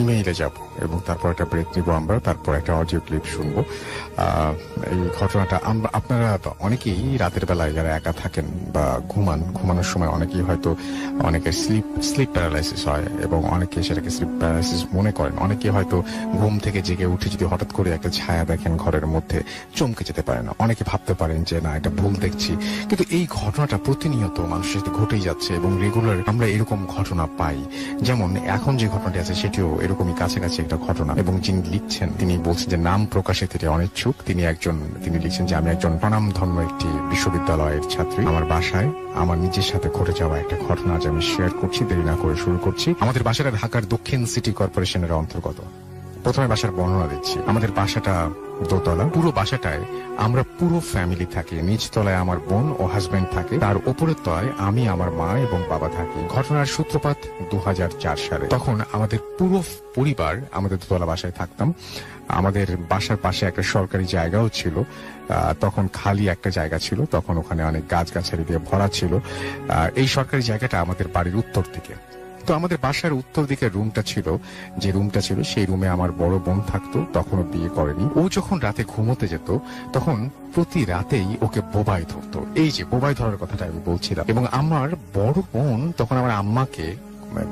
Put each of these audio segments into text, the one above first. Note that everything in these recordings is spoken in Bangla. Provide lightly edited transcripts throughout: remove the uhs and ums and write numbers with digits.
ইমেইলে যাব এবং তারপর একটা ব্রেক নিব আমরা, তারপর একটা অডিও ক্লিপ শুনবো। এই ঘটনাটা আপনারা অনেকেই রাতের বেলায় যারা একা থাকেন বা ঘুমানোর সময় অনেকেই হয়তো অনেকের স্লিপ প্যারালাইসিস হয় এবং অনেকে সেটাকে স্লিপ প্যারালাইসিস মনে করেন। অনেকে হয়তো ঘুম থেকে জেগে উঠে যদি হঠাৎ করে একটা ছায়া দেখেন ঘরের মধ্যে, চমকে যেতে পারে না। অনেকে ভাবতে পারেন যে না, এটা ভুল দেখছি, কিন্তু এই ঘটনাটা প্রতিনিয়ত মানুষের সাথে ঘটেই যাচ্ছে এবং রেগুলার আমরা এরকম ঘটনা পাই। যেমন এখন যে ঘটনাটি আছে সেটিও এরকমই কাছাকাছি একটা ঘটনা। এবং যিনি লিখছেন তিনি বলছেন যে নাম প্রকাশে তিনি অনিচ্ছুক। তিনি লিখছেন যে আমি একজন প্রণামধন্য একটি বিশ্ববিদ্যালয়ের ছাত্রী। আমার বাসায় আমার নিজের সাথে ঘটে যাওয়া একটা ঘটনা আজ আমি শেয়ার করছি। দেরি না করে শুরু করছি। আমাদের বাসাটা ঢাকার দক্ষিণ সিটি কর্পোরেশনের অন্তর্গত। প্রথমে বাসার বর্ণনা দিচ্ছি। আমাদের বাসাটা দোতলা। পুরো বাসাটায় আমরা পুরো ফ্যামিলি থাকি। নিচ তলায় আমার বোন ও হাজবেন্ড থাকে, তার উপরের তলায় আমি, আমার মা এবং বাবা থাকি। ঘটনার সূত্রপাত 2004 সালে। তখন আমাদের পুরো পরিবার আমাদের দোতলা বাসায় থাকতাম। আমাদের বাসার পাশে একটা সরকারি জায়গাও ছিল। তখন খালি একটা জায়গা ছিল, তখন ওখানে অনেক গাছগাছালি দিয়ে ভরা ছিল। এই সরকারি জায়গাটা আমাদের বাড়ির উত্তর দিকে। তো আমাদের বাসার উত্তর দিকে রুমটা ছিল, সেই রুমে আমার বড় বোন থাকতো, তখনও বিয়ে করেনি। ও যখন রাতে ঘুমোতে যেত তখন প্রতি রাতেই ওকে বোবাই ধরতো। এই যে বোবাই ধরার কথাটা আমি বলছিলাম। এবং আমার বড় বোন তখন আমার আম্মাকে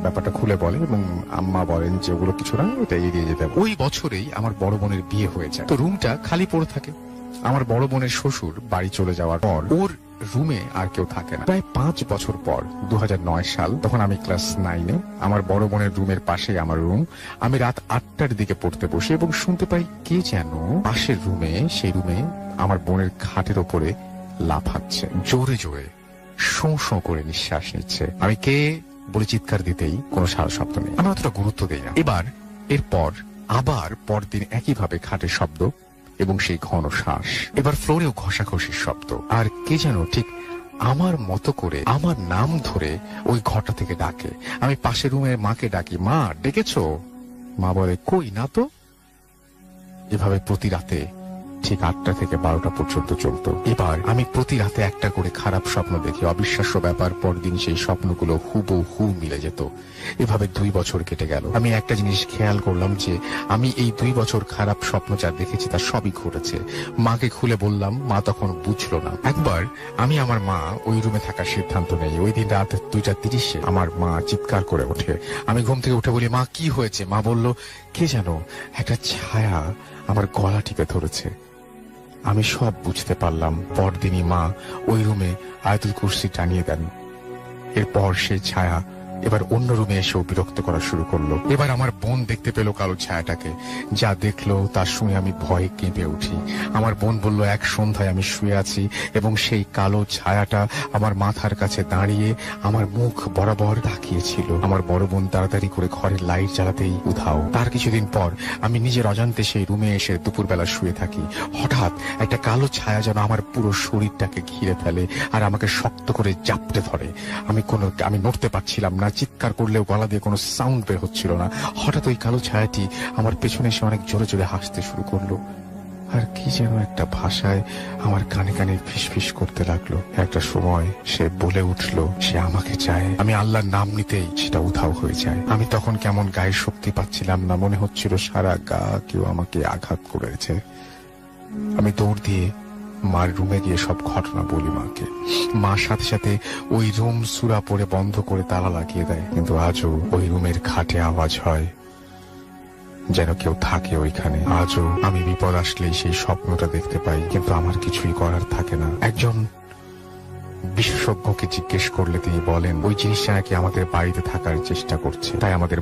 ব্যাপারটা খুলে বলে এবং আম্মা বলেন যে ওগুলো কিছু না, ওটা এড়িয়ে যেতে হবে। ওই বছরেই আমার বড় বোনের বিয়ে হয়ে যায়। তো রুমটা খালি পড়ে থাকে। আমার বড় বোনের শ্বশুর বাড়ি চলে যাওয়ার পর ওর রুমে আর কেউ থাকে না। প্রায় 5 বছর পর 2009 সাল, তখন আমি ক্লাস 9-এ। আমার বড় বোনের রুমের পাশেই আমার রুম। আমি রাত 8টার দিকে পড়তে বসি এবং শুনতে পাই কে যেন পাশের রুমে, সেই রুমে আমার বোনের খাটের ওপরে লাফাচ্ছে, জোরে জোরে শোঁ শোঁ করে নিঃশ্বাস নিচ্ছে। আমি কে বলে চিৎকার দিতেই কোনো সারা শব্দ নেই। আমি অতটা গুরুত্ব দিই না। এরপর আবার পরদিন একইভাবে খাটের শব্দ এবং সেই ঘন শ্বাস। এবার ফ্লোরেও ঘষাঘষির শব্দ। আর কে যেন ঠিক আমার মতো করে আমার নাম ধরে ওই ঘরটা থেকে ডাকে। আমি পাশের রুমের মাকে ডাকি, মা ডেকেছো? মা বলে কই না তো। এভাবে প্রতি রাতে ঠিক 8টা থেকে 12টা পর্যন্ত চলতো। এবার আমি প্রতি রাতে একটা করে খারাপ স্বপ্ন দেখি। অবিশ্বাস্য ব্যাপার, পরদিন সেই স্বপ্নগুলো হুবহু মিলে যেত। এভাবে 2 বছর কেটে গেল। আমি একটা জিনিস খেয়াল করলাম যে আমি এই 2 বছর খারাপ স্বপ্ন যা দেখেছি তা সবই ঘটেছে। মাকে খুলে বললাম, মা তখন বুঝলো না। একবার আমি আমার মা ওই রুমে থাকার সিদ্ধান্ত নেই। ওই দিন রাত 2:30-এ আমার মা চিৎকার করে ওঠে। আমি ঘুম থেকে উঠে বলি, মা কি হয়েছে? মা বলল, কে যেন একটা ছায়া আমার গলা টিপে ধরেছে। আমি সব বুঝতে পারলাম। পরদিনই মা ওই রুমে আয়াতুল কুরসি টানিয়ে দেন। এরপর সেই ছায়া এবার অন্য রুমে এসেও বিরক্ত করা শুরু করলো। এবার আমার বোন দেখতে পেল কালো ছায়াটাকে। যা দেখলো তা শুনে আমি ভয়ে কেঁপে উঠি। আমার বোন বলল, এক সন্ধ্যায় আমি শুয়ে আছি এবং সেই কালো ছায়াটা আমার মাথার কাছে দাঁড়িয়ে আমার মুখ বরাবর তাকিয়েছিল। আমার বড় বোন তাড়াতাড়ি করে ঘরের লাইট জ্বালাতেই উধাও। তার কিছুদিন পর আমি নিজের অজান্তে সেই রুমে এসে দুপুরবেলা শুয়ে থাকি। হঠাৎ একটা কালো ছায়া যেন আমার পুরো শরীরটাকে ঘিরে ফেলে আর আমাকে শক্ত করে জাপটে ধরে। আমি নড়তে পারছিলাম না। চিৎকার করলেও গলা দিয়ে কোনো সাউন্ড বের হচ্ছিল না। হঠাৎ ওই কালো ছায়াটি আমার পেছনে এসে অনেক জোরে জোরে হাসতে শুরু করলো আর কি যেন একটা ভাষায় আমার কানে কানে ফিসফিস করতে লাগলো। একটা সময় সে বলে উঠলো সে আমাকে চায়। আমি আল্লাহর নাম নিতেই সেটা উধাও হয়ে যায়। আমি তখন কেমন গায়ে শক্তি পাচ্ছিলাম না, মনে হচ্ছিল সারা গা কেউ আমাকে আঘাত করেছে। আমি দৌড় দিয়ে মার রুমে গিয়ে সব ঘটনা বলি মাকে। মা সাথে সাথে ওই রুম সূরা পড়ে বন্ধ করে তালা লাগিয়ে দেয়। কিন্তু আজও ওই রুমের খাটে আওয়াজ হয় যেন কেউ থাকে ওইখানে। আজও আমি বিপদ আসলেই সেই স্বপ্নটা দেখতে পাই, কিন্তু আমার কিছুই করার থাকে না। একজন বিশেষজ্ঞকে জিজ্ঞেস করলে তিনি বলেন ওই জিনিসটা নাকি আমাদের বাড়িতে থাকার চেষ্টা করছে, তাই আমাদের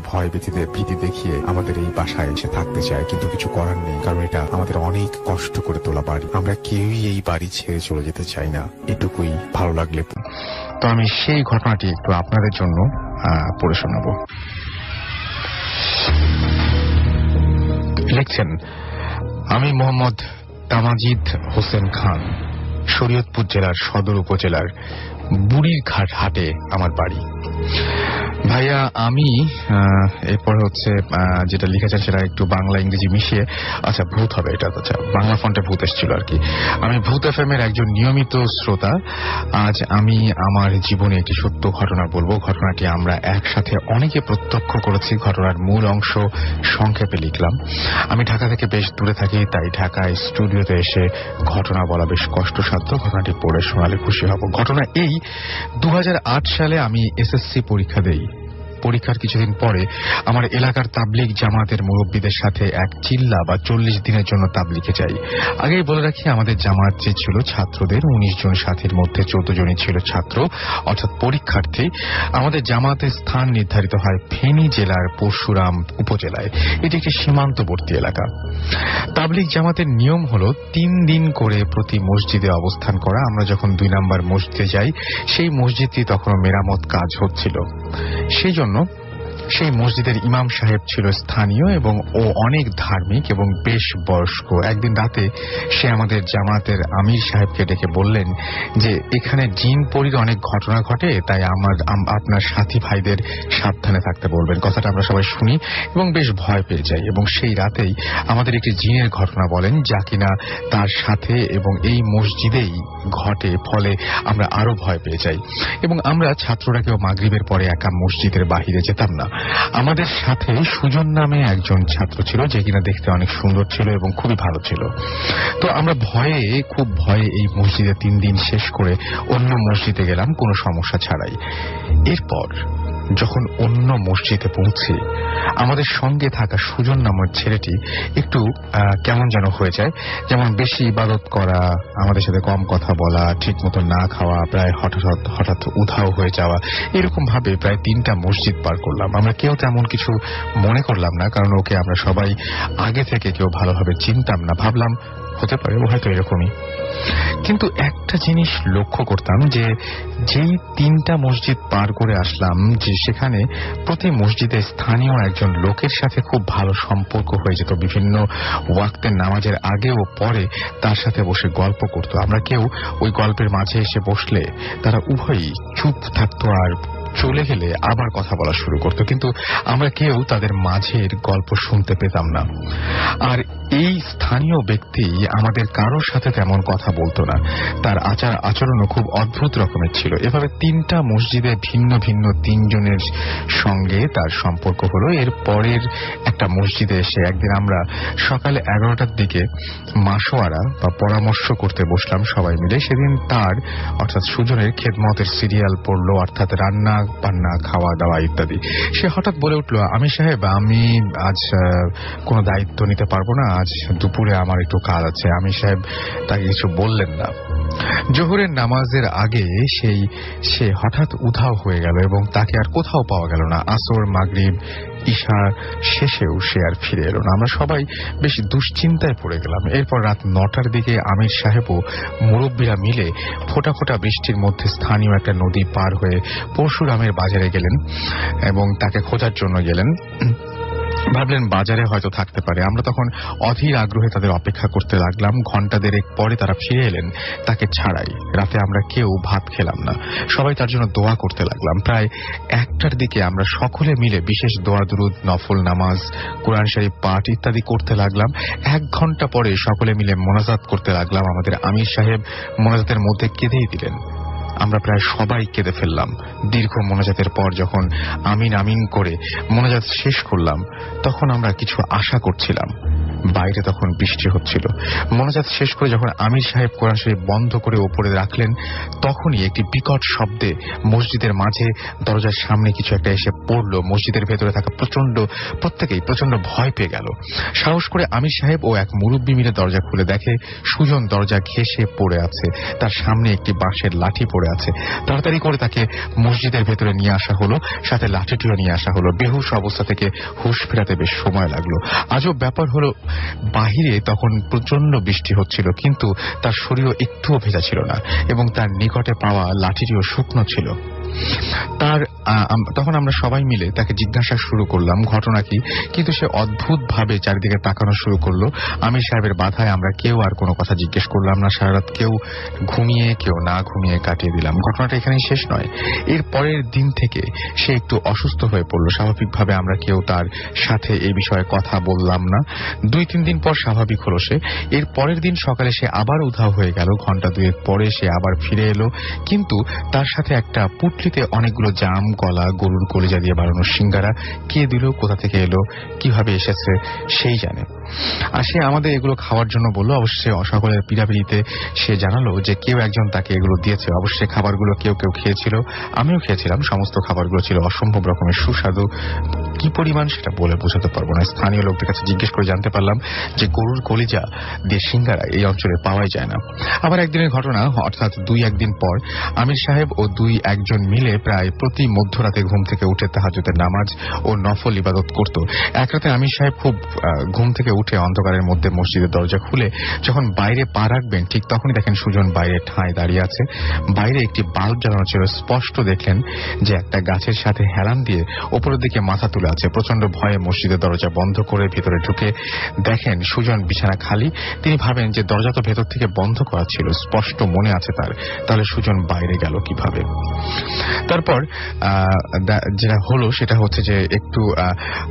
ভীতি দেখিয়ে আমাদের এই বাসায় এসে থাকতে চায়। কিন্তু কিছু করার নেই, কারণ এটা আমাদের অনেক কষ্ট করে তোলা বাড়ি। আমরা কেউই এই বাড়ি ছেড়ে চলে যেতে চাই না। এটুকুই ভালো লাগলে। তো আমি সেই ঘটনাটি একটু আপনাদের জন্য পড়ে শোনাবো। লিখছেন, আমি মোহাম্মদ তামাজিদ হোসেন খান, শরীয়তপুর জেলার সদর উপজেলার বুড়ির ঘাট হাটে আমার বাড়ি। ভাইয়া আমি এরপর হচ্ছে যেটা লিখেছেন সেটা একটু বাংলা ইংরেজি মিশিয়ে, আচ্ছা ভূত হবে এটা, আচ্ছা বাংলা ফন্টে ভূত এসেছিল আর কি। আমি ভূত এফএম এর একজন নিয়মিত শ্রোতা। আজ আমি আমার জীবনে একটি সত্য ঘটনা বলবো। ঘটনাটি আমরা একসাথে অনেকে প্রত্যক্ষ করেছি। ঘটনার মূল অংশ সংক্ষেপে লিখলাম। আমি ঢাকা থেকে বেশ দূরে থাকি, তাই ঢাকায় স্টুডিওতে এসে ঘটনা বলা বেশ কষ্টসাধ্য। ঘটনাটি পড়ে শোনালে খুশি হব। ঘটনা এই, 2008 সালে আমি এসএসসি পরীক্ষা দেই। পরীক্ষার কিছুদিন পরে আমার এলাকার তাবলিগ জামাতের মুরব্বীদের সাথে এক চিল্লা বা 40 দিনের জন্য তাবলিগে যাই। আগেই বলে রাখি, আমাদের জামাত যে ছিল ছাত্রদের, 19 জন সাথীর মধ্যে 14 জনই ছিল ছাত্র অর্থাৎ পরীক্ষার্থী। আমাদের জামাতের স্থান নির্ধারিত হয় ফেনী জেলার পরশুরাম উপজেলায়। এটি একটি সীমান্তবর্তী এলাকা। তাবলিগ জামাতের নিয়ম হল 3 দিন করে প্রতি মসজিদে অবস্থান করা। আমরা যখন 2 নম্বর মসজিদে যাই, সেই মসজিদটি তখনও মেরামত কাজ হচ্ছিল। সেই জন্য সেই মসজিদের ইমাম সাহেব ছিল স্থানীয় এবং ও অনেক ধার্মিক এবং বেশ বয়স্ক। একদিন রাতে সে আমাদের জামাতের আমির সাহেবকে ডেকে বললেন যে এখানে জিন পরীর অনেক ঘটনা ঘটে, তাই আপনার সাথী ভাইদের সাবধানে থাকতে বলবেন। কথাটা আমরা সবাই শুনি এবং বেশ ভয় পেয়ে যাই। এবং সেই রাতেই আমাদের একটি জিনের ঘটনা বলেন, যা কিনা তার সাথে এবং এই মসজিদেই ঘটে। ফলে আমরা আরো ভয় পেয়ে যাই এবং আমরা ছাত্ররা কেউ মাগরিবের পরে একা মসজিদের বাহিরে যেতাম না। আমাদের সাথে সুজন নামে একজন ছাত্র ছিল, যে কিনা দেখতে অনেক সুন্দর ছিল এবং খুবই ভালো ছিল। তো আমরা খুব ভয়ে এই মসজিদে 3 দিন শেষ করে অন্য মসজিদে গেলাম কোনো সমস্যা ছাড়াই। এরপর যখন অন্য মসজিদে পৌঁছে আমাদের সঙ্গে থাকা সুজন নামের ছেলেটি একটু কেমন যেন হয়ে যায়। যেমন বেশি ইবাদত করা, আমাদের সাথে কম কথা বলা, ঠিক মতো না খাওয়া, প্রায় হঠাৎ উধাও হয়ে যাওয়া, এরকম ভাবে প্রায় 3টা মসজিদ পার করলাম। আমরা কেউ তেমন কিছু মনে করলাম না, কারণ ওকে আমরা সবাই আগে থেকে কেউ ভালোভাবে চিনতাম না। ভাবলাম হতে পারে ও হয়তো এরকমই। কিন্তু একটা জিনিস লক্ষ্য করতাম যে যেই 3টা মসজিদ পার করে আসলাম, যে সেখানে প্রতি মসজিদে স্থানীয় একজন লোকের সাথে খুব ভালো সম্পর্ক হয়ে যেত। বিভিন্ন ওয়াক্তের নামাজের আগে ও পরে তার সাথে বসে গল্প করত। আমরা কেউ ওই গল্পের মাঝে এসে বসলে তারা উভয়ই চুপ থাকতো আর চলে গেলে আবার কথা বলা শুরু করত, কিন্তু আমরা কেউ তাদের মাঝের গল্প শুনতে পেতাম না। আর এই স্থানীয় ব্যক্তি আমাদের কারোর সাথে তেমন কথা বলতো না। তার আচার আচরণও খুব অদ্ভুত রকমের ছিল। এভাবে 3টা মসজিদে ভিন্ন ভিন্ন 3 জনের সঙ্গে তার সম্পর্ক হলো। এর পরের একটা মসজিদে এসে একদিন আমরা সকালে 11টার দিকে মাসোয়ারা বা পরামর্শ করতে বসলাম সবাই মিলে। সেদিন তার অর্থাৎ সুজনের খেদমতের সিরিয়াল পড়লো, অর্থাৎ রান্না বান্না, খাওয়া দাওয়া ইত্যাদি। সে হঠাৎ বলে উঠল, আমি সাহেব, আমি আজ কোনো দায়িত্ব নিতে পারবো না, আজ দুপুরে আমার একটু কাজ আছে। আমি সাহেব তাকে কিছু বললেন না। জোহরের নামাজের আগে সে হঠাৎ উধাও হয়ে গেল এবং তাকে আর কোথাও পাওয়া গেল না। আসর, মাগরিব, ঈশা শেষেও সে আর ফিরে এলো না। আমরা সবাই বেশ দুশ্চিন্তায় পড়ে গেলাম। এরপর রাত 9টার দিকে আমির সাহেবও মুরব্বীরা মিলে ফোঁটা ফোঁটা বৃষ্টির মধ্যে স্থানীয় একটা নদী পার হয়ে পরশুরামের বাজারে গেলেন এবং তাকে খোঁজার জন্য গেলেন। ভাবলেন বাজারে হয়তো থাকতে পারে। আমরা তখন অধীর আগ্রহে তাদের অপেক্ষা করতে লাগলাম। ঘণ্টা দেড়েক পরে তারা ফিরে এলেন তাকে ছাড়াই। রাতে আমরা কেউ ভাত খেলাম না, সবাই তার জন্য দোয়া করতে লাগলাম। প্রায় 1টার দিকে আমরা সকলে মিলে বিশেষ দোয়া দুরুদ, নফল নামাজ, কোরআন শরীফ পাঠ ইত্যাদি করতে লাগলাম। 1 ঘণ্টা পরে সকলে মিলে মোনাজাত করতে লাগলাম। আমাদের আমির সাহেব মোনাজাতের মধ্যে কেঁদেই দিলেন। আমরা প্রায় সবাই কেঁদে ফেললাম। দীর্ঘ মোনাজাতের পর যখন আমিন আমিন করে মোনাজাত শেষ করলাম, তখন আমরা কিছু আশা করছিলাম। বাইরে তখন বৃষ্টি হচ্ছিল। মোনাজাত শেষ করে যখন আমির সাহেব কোরআন শরীফ বন্ধ করে ওপরে রাখলেন, তখনই একটি বিকট শব্দে মসজিদের মাঝে দরজার সামনে কিছু একটা এসে পড়ল। মসজিদের ভেতরে থাকা প্রত্যেকেই প্রচন্ড ভয় পেয়ে গেল। সাহস করে আমির সাহেব ও এক মুরব্বী মিলে দরজা খুলে দেখে সুজন দরজা ঘেঁষে পড়ে আছে, তার সামনে একটি বাঁশের লাঠি পড়ে আছে। তাড়াতাড়ি করে তাকে মসজিদের ভেতরে নিয়ে আসা হলো, সাথে লাঠিটিও নিয়ে আসা হলো। বেহুশ অবস্থা থেকে হুঁশ ফেরাতে বেশ সময় লাগলো। আজব ব্যাপার হলো, বাহিরে তখন প্রচন্ড বৃষ্টি হচ্ছিল, কিন্তু তার শরীরও একটুও ভেজা ছিল না এবং তার নিকটে পাওয়া লাঠিটিও শুকনো ছিল। তার তখন আমরা সবাই মিলে তাকে জিজ্ঞাসা শুরু করলাম ঘটনা কি, কিন্তু সে অদ্ভুত ভাবে চারিদিকে তাকানো শুরু করলো। আমির সাহেবের বাধায় আমরা কেউ আর কোনো কথা জিজ্ঞেস করলাম না। সারা রাত কেউ ঘুমিয়ে কেউ না ঘুমিয়ে কাটিয়ে দিলাম। ঘটনাটা এখানেই শেষ নয়, এর পরের দিন থেকে সে একটু অসুস্থ হয়ে পড়লো। স্বাভাবিকভাবে আমরা কেউ তার সাথে এই বিষয়ে কথা বললাম না। 2-3 দিন পর স্বাভাবিক হলো সে। এর পরের দিন সকালে সে আবার উধাও হয়ে গেল। ঘন্টা 2 পরে সে আবার ফিরে এলো, কিন্তু তার সাথে একটা পুটলিতে অনেকগুলো জাম, কলা, গরুর কলিজা দিয়ে বানানো সিঙ্গারা। কে দিল, কোথা থেকে এলো, কিভাবে এসেছে সেই জানে। আর সে আমাদের এগুলো খাওয়ার জন্য বললো। অবশ্যই সকলের পিড়াপিড়িতে সে জানালো যে কেউ একজন তাকে এগুলো দিয়েছে। অবশ্যই খাবারগুলো কেউ কেউ খেয়েছিল, আমিও খেয়েছিলাম। সমস্ত খাবারগুলো ছিল অসম্ভব রকমের সুস্বাদু। কি পরিমাণ সেটা বলে বোঝাতে পারবো না। স্থানীয় লোকদের কাছে জিজ্ঞেস করে জানতে পারলাম যে গরুর কলিজা দিয়ে সিঙ্গারা এই অঞ্চলে পাওয়াই যায় না। আবার একদিনের ঘটনা, অর্থাৎ 2-1 দিন পর আমির সাহেব ও 2-1 জন মিলে প্রায় প্রতি মধ্যরাতে ঘুম থেকে উঠে তাহাজ্জুদের নামাজ ও নফল ইবাদত করত। এক রাতে আমির সাহেব খুব ঘুম থেকে উঠে অন্ধকারের মধ্যে মসজিদের দরজা খুলে যখন বাইরে পা রাখবেন, ঠিক তখনই দেখেন সুজন বাইরে ঠাঁই দাঁড়িয়ে আছে। বাইরে একটি বাল্ব জ্বালানো ছিল। স্পষ্ট দেখলেন যে একটা গাছের সাথে হেলান দিয়ে ওপরের দিকে মাথা তুলে আছে। প্রচন্ড ভয়ে মসজিদের দরজা বন্ধ করে ভিতরে ঢুকে দেখেন সুজন বিছানা খালি। তিনি ভাবেন যে দরজা তো ভেতর থেকে বন্ধ করা ছিল, স্পষ্ট মনে আছে তার, তাহলে সুজন বাইরে গেল কিভাবে। তারপর যেটা হলো সেটা হচ্ছে যে একটু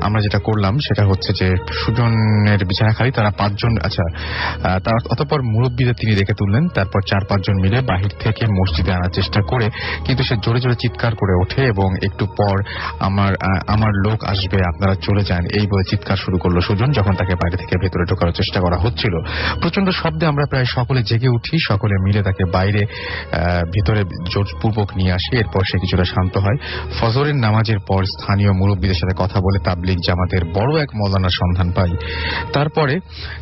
আমরা যেটা করলাম সেটা হচ্ছে যে সুজনের বিছানা খালি, তারা 5 জন, আচ্ছা তার অতঃপর মুরব্বীদের তিনি রেখে তুললেন। তারপর 4-5 জন মিলে বাহির থেকে মসজিদে আনার চেষ্টা করে, কিন্তু সে জোরে জোরে চিৎকার করে ওঠে এবং একটু পর আমার লোক আসবে, আপনারা চলে যান, এই বলে চিৎকার শুরু করলো সুজন যখন তাকে বাইরে থেকে ভেতরে ঢোকার চেষ্টা করা হচ্ছিল। প্রচন্ড শব্দে আমরা প্রায় সকলে জেগে উঠি, সকলে মিলে তাকে বাইরে ভিতরে জোরপূর্বক নিয়ে আসি। এরপর সে কিছুটা শান্ত হয়। ফজরের নামাজের পর স্থানীয় মুরব্বীদের সাথে কথা বলে তাবলিগ জামাতের বড় এক মওলানার সন্ধান পাই। তারপরে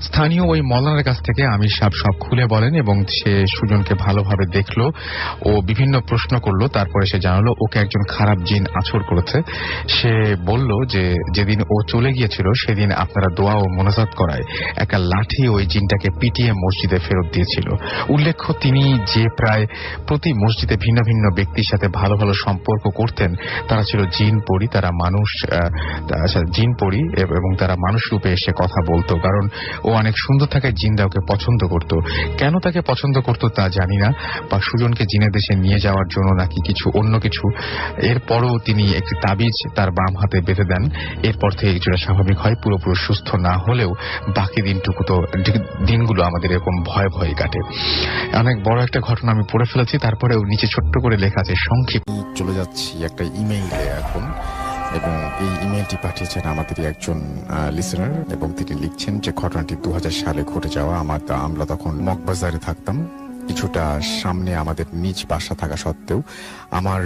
স্থানীয় ওই মওলানার কাছ থেকে আমির সাহেব সব খুলে বলেন এবং সে সুজনকে ভালোভাবে দেখলো ও বিভিন্ন প্রশ্ন করলো। তারপরে সে জানালো ওকে একজন খারাপ জিন আছর করেছে। সে বলল যে যেদিন ও চলে গিয়েছিল সেদিন আপনারা দোয়া ও মোনাজাত করায় একটা লাঠি ওই জিনটাকে পিটিয়ে মসজিদে ফেরত দিয়েছিল। উল্লেখ্য তিনি যে প্রায় প্রতি মসজিদে ভিন্ন ভিন্ন ব্যক্তির সাথে ভালো ভালো সম্পর্ক করতেন তারা ছিল জিন পরি। তারা মানুষ জিন পরি এবং তারা মানুষ রূপে এসে কথা বলতো, কারণ ও অনেক সুন্দর থাকায় জিনরা ওকে পছন্দ করত। কেন তাকে পছন্দ করত তা জানি না, বা সুজনকে জিনের দেশে নিয়ে যাওয়ার জন্য নাকি কিছু অন্য কিছু। এরপরও তিনি একটি তাবিজ তার বাম হাতে বেঁধে দেন। এরপর থেকে কিছুটা স্বাভাবিক হয়। পুরোপুরি সুস্থ না হলেও বাকি দিনগুলো আমাদের এরকম ভয়ে ভয়ে কাটে। অনেক বড় একটা ঘটনা আমি পড়ে ফেলেছি, তারপরেও নিচে ছোট্ট করে লেখা আছে সংক্ষিপ্ত। চলে যাচ্ছি একটা ইমেইলে এখন, এবং এই ইমেইলটি পাঠিয়েছেন আমাদের একজন লিসেনার এবং তিনি লিখছেন যে ঘটনাটি 2000 সালে ঘটে যাওয়া। আমরা তখন মগবাজারে থাকতাম, কিছুটা সামনে আমাদের নিজ বাসা থাকা সত্ত্বেও আমার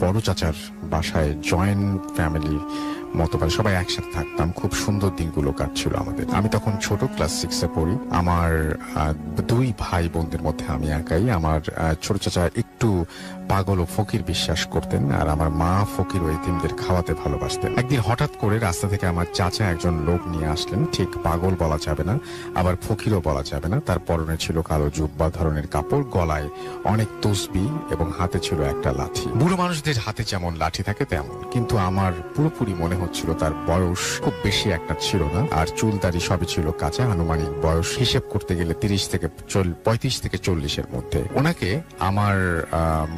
বড় চাচার বাসায় জয়েন্ট ফ্যামিলি মতো সবাই একসাথে থাকতাম। খুব সুন্দর দিনগুলো কাটছিল আমাদের। আমি তখন ছোট, ক্লাস 6-এ পড়ি। আমার 2 ভাই বোনদের মধ্যে আমি একাই। আমার ছোট চাচা একটু পাগল ও ফকির বিশ্বাস করতেন, আর আমার মা ফকির ও এতিমদের খাওয়াতে ভালোবাসতেন। একদিন হঠাৎ করে রাস্তা থেকে আমার চাচা একজন লোক নিয়ে আসলেন। ঠিক পাগল বলা যাবে না, আবার ফকিরও বলা যাবে না। তার পরনে ছিল কালো জুব্বা ধরনের কাপড়, গলায় অনেক তসবিহ এবং হাতে ছিল একটা লাঠি। বুড়ো মানুষদের হাতে যেমন লাঠি থাকে তেমন, কিন্তু আমার পুরোপুরি মনে হচ্ছিল তার বয়স খুব বেশি একটা ছিল না, আর চুল দাড়ি সবই ছিল কাঁচা। আনুমানিক বয়স হিসেব করতে গেলে 35 থেকে 40-এর মধ্যে। ওনাকে আমার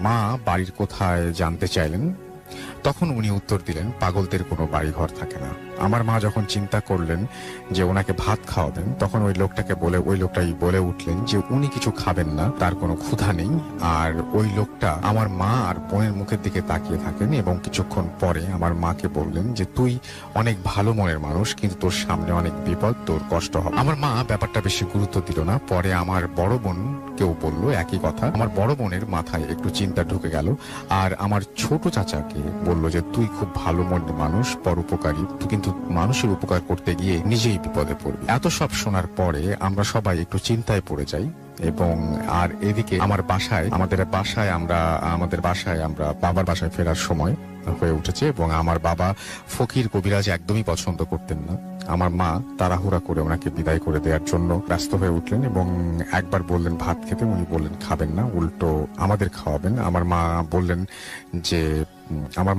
মা বাড়ির কোথায় জানতে চাইলেন। তখন উনি উত্তর দিলেন পাগলদের কোনো বাড়ি ঘর থাকে না। আমার মা যখন চিন্তা করলেন যে ওনাকে ভাত খাওয়াবেন, তখন ওই লোকটাই বলে উঠলেন যে উনি কিছু খাবেন না, তার কোনো ক্ষুধা নেই। আর ওই লোকটা আমার মা আর বোনের মুখের দিকে তাকিয়ে থাকেন এবং কিছুক্ষণ পরে আমার মাকে বললেন যে তুই অনেক ভালো মনের মানুষ, কিন্তু তোর সামনে অনেক বিপদ, তোর কষ্ট হবে। আমার মা ব্যাপারটা বেশি গুরুত্ব দিল না। পরে আমার বড় বোন কেউ বলল একই কথা। আমার বড় বোনের মাথায় একটু চিন্তা ঢুকে গেল, আর আমার ছোট চাচাকে বলল যে তুই খুব ভালো মনের মানুষ, পরোপকারী, তুই কিন্তু মানুষের উপকার করতে গিয়ে নিজেই বিপদে পড়বি। এত সব শোনার পরে আমরা সবাই একটু চিন্তায় পড়ে যাই। এবং আর এদিকে আমাদের বাসায় আমরা বাবার বাসায় ফেরার সময় হয়ে উঠেছে এবং আমার বাবা ফকির কবিরাজ একদমই পছন্দ করতেন না। আমার মা তাড়াহুড়া করে ওনাকে বিদায় করে দেওয়ার জন্য ব্যস্ত হয়ে উঠলেন এবং একবার বললেন ভাত খেতে, উনি বললেন খাবেন না, উল্টো আমাদের খাওয়াবেন। আমার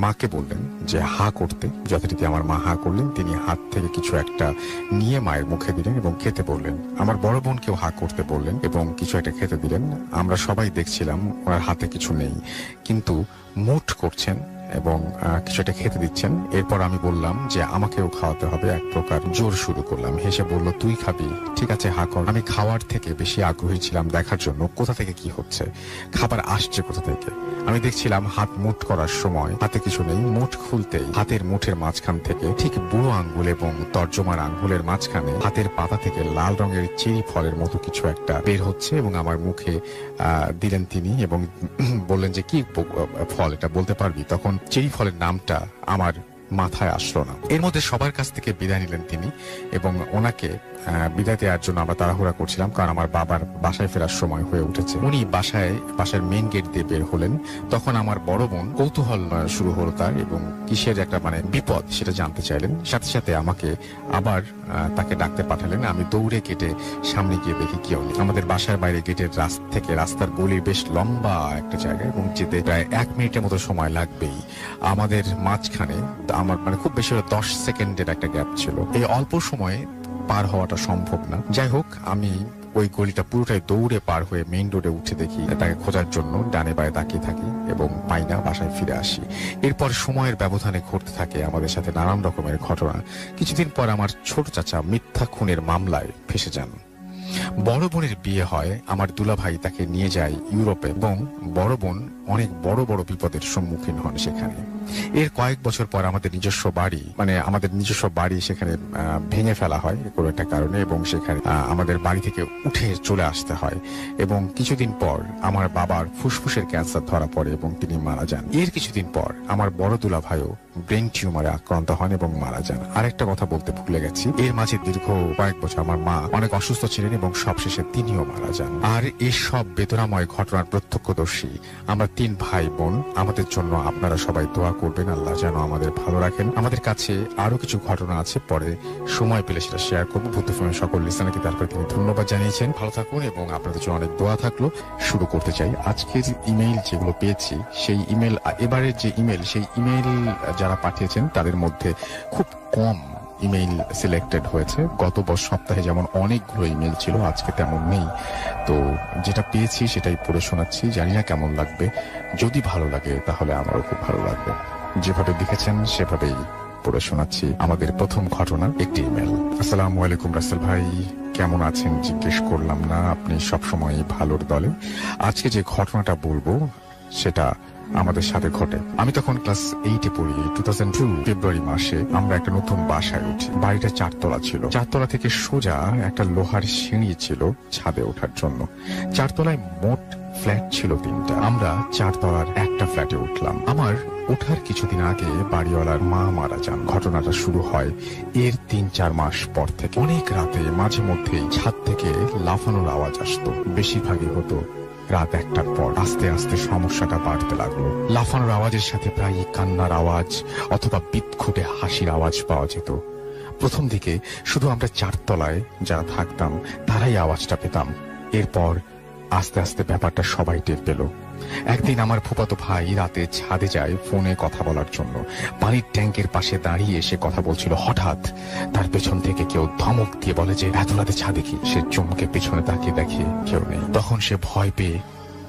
মাকে বললেন যে হা করতে, যথারীতি আমার মা হা করলেন। তিনি হাত থেকে কিছু একটা নিয়ে মায়ের মুখে দিলেন এবং খেতে বললেন। আমার বড় বোনকেও হা করতে বললেন এবং কিছু একটা খেতে দিলেন। আমরা সবাই দেখছিলাম ওনার হাতে কিছু নেই, কিন্তু মুঠ করছেন এবং কিছু একটা খেতে দিচ্ছেন। এরপর আমি বললাম যে আমাকেও খাওয়াতে হবে, এক প্রকার জোর শুরু করলাম। হেসে বলল তুই খাবি, ঠিক আছে হা কর। আমি খাওয়ার থেকে বেশি আগ্রহী ছিলাম দেখার জন্য কোথা থেকে কি হচ্ছে, খাবার আসছে কোথা থেকে। আমি দেখছিলাম হাত মুঠ করার সময় হাতে কিছু নেই, মুঠ খুলতেই হাতের মুঠের মাঝখান থেকে ঠিক বুড়ো আঙ্গুল এবং তর্জমার আঙ্গুলের মাঝখানে হাতের পাতা থেকে লাল রঙের চেরি ফলের মতো কিছু একটা বের হচ্ছে এবং আমার মুখে দিলেন তিনি এবং বললেন যে কি ফল এটা বলতে পারবি? তখন চেরি ফলের নামটা আমার মাথায় আসলো না। এর মধ্যে সবার কাছ থেকে বিদায় নিলেন তিনি এবং ওনাকে বিদায় দেওয়ার জন্য আমরা তাড়াহুড়া করছিলাম, কারণ আমার বাবার বাসায় ফেরার সময় হয়ে উঠেছে। উনি বাসার মেইন গেট দিয়ে বের হলেন। তখন আমার বড় বোন কৌতূহল শুরু হলো তার, এবং কিসের একটা বিপদ সেটা জানতে চাইলেন। সাথে সাথে আমাকে আবার তাকে ডাকতে পাঠালেন। আমি দৌড়ে গেটে সামনে গিয়ে দেখি কেউ নেই। আমাদের বাসার বাইরে গেটের থেকে রাস্তার গলির বেশ লম্বা একটা জায়গা এবং যেতে প্রায় 1 মিনিটের মতো সময় লাগবেই। আমাদের মাঝখানে আমার খুব বেশি 10 সেকেন্ডের একটা গ্যাপ ছিল। এই অল্প সময়ে পার হওয়াটা সম্ভব না। যাই হোক, আমি ওই গলিটা পুরোটাই দৌড়ে পার হয়ে মেইন রোডে উঠে দেখি, তাকে খোঁজার জন্য ডানে বায়ে তাকিয়ে থাকি এবং পাই না। বাসায় ফিরে আসি। এরপর সময়ের ব্যবধানে ঘটতে থাকে আমাদের সাথে নানান রকমের ঘটনা। কিছুদিন পর আমার ছোট চাচা মিথ্যা খুনের মামলায় ফেঁসে যান। বড় বোনের বিয়ে হয়, আমার দুলাভাই তাকে নিয়ে যায় ইউরোপে এবং বড় বোন অনেক বড় বড় বিপদের সম্মুখীন হন সেখানে। এর কয়েক বছর পর আমাদের নিজস্ব বাড়ি সেখানে ভেঙে ফেলা হয় কোনো একটা কারণে এবং সেখানে আমাদের বাড়ি থেকে উঠে চলে আসতে হয়। এবং কিছুদিন পর আমার বাবার ফুসফুসের ক্যান্সার ধরা পড়ে এবং তিনি মারা যান। এর কিছুদিন পর আমার বড় দুলাভাইও ব্রেন টিউমারে আক্রান্ত হন এবং মারা যান। আরেকটা কথা বলতে ভুলে গেছি, এর মাঝে দীর্ঘ কয়েক বছর আমার মা অনেক অসুস্থ ছিলেন এবং সবশেষে তিনিও মারা যান। আর এসব বেদনাময় ঘটনার প্রত্যক্ষদর্শী আমরা 3 ভাই বোন। আমাদের জন্য আপনারা সবাই দোয়া করবেন, আল্লাহ যেন আমাদের ভালো রাখেন। আমাদের কাছে আরো কিছু ঘটনা আছে, পরে সময় পেলে সেটা শেয়ার করবো। ভূতফিল্মের সকল লিসনারকে তারপরে তিনি ধন্যবাদ জানিয়েছেন। ভালো থাকুন এবং আপনাদের জন্য অনেক দোয়া থাকলো। শুরু করতে চাই। আজকের ইমেইল যেগুলো পেয়েছি, সেই ইমেইল, এবারের যে ইমেইল, সেই ইমেইল যারা পাঠিয়েছেন তাদের মধ্যে খুব কম ইমেইল সিলেক্টেড হয়েছে। গত সপ্তাহে যেমন অনেকগুলো ইমেইল ছিল, আজকে তেমন নেই। তো যেটা পেয়েছি সেটাই পড়ে শোনাচ্ছি। জানি না কেমন লাগবে। যদি ভালো লাগে তাহলে আমারও খুব ভালো লাগবে। যেভাবে লিখেছেন সেভাবেই পড়ে শোনাচ্ছি। আমাদের প্রথম ঘটনার একটি ইমেল। আসসালামু আলাইকুম রাসেল ভাই, কেমন আছেন জিজ্ঞেস করলাম না, আপনি সবসময় ভালোর দলে। আজকে যে ঘটনাটা বলবো সেটা আমাদের সাথে ঘটে। আমি তখন ক্লাস 8-এ পড়ি। 2002 ফেব্রুয়ারি মাসে আমরা একটা নতুন বাসায় উঠি। বাড়িটা 4 তলা ছিল। 4 তলা থেকে সোজা একটা লোহার সিঁড়ি ছিল ছাদে ওঠার জন্য। 4 তলায় মোট ফ্ল্যাট ছিল 3টা। আমরা 4 তলার একটা ফ্ল্যাটে উঠলাম। আমার ওঠার কিছুদিন আগে বাড়িওয়ালার মা মারা যান। ঘটনাটা শুরু হয় এর 3-4 মাস পর থেকে। অনেক রাতে মাঝে মধ্যেই ছাদ থেকে লাফানোর আওয়াজ আসতো। বেশিরভাগই হতো রাত 1টার পর। আস্তে আস্তে সমস্যাটা বাড়তে লাগলো। লাফানোর আওয়াজের সাথে প্রায় কান্নার আওয়াজ অথবা বিৎখুটে হাসির আওয়াজ পাওয়া যেত। প্রথম দিকে শুধু আমরা 4 তলায় যারা থাকতাম তারাই আওয়াজটা পেতাম। এরপর আস্তে আস্তে ব্যাপারটা সবাই টের পেল। একদিন আমার ফুফাতো ভাই রাতে ছাদে যায় ফোনে কথা বলার জন্য। পানির ট্যাঙ্কের পাশে দাঁড়িয়ে এসে কথা বলছিল। হঠাৎ তার পেছন থেকে কেউ ধমক দিয়ে বলে যে এত রাতে ছাদে কি? সে চমকে পেছনে তাকিয়ে দেখে কেউ নেই। তখন সে ভয় পেয়ে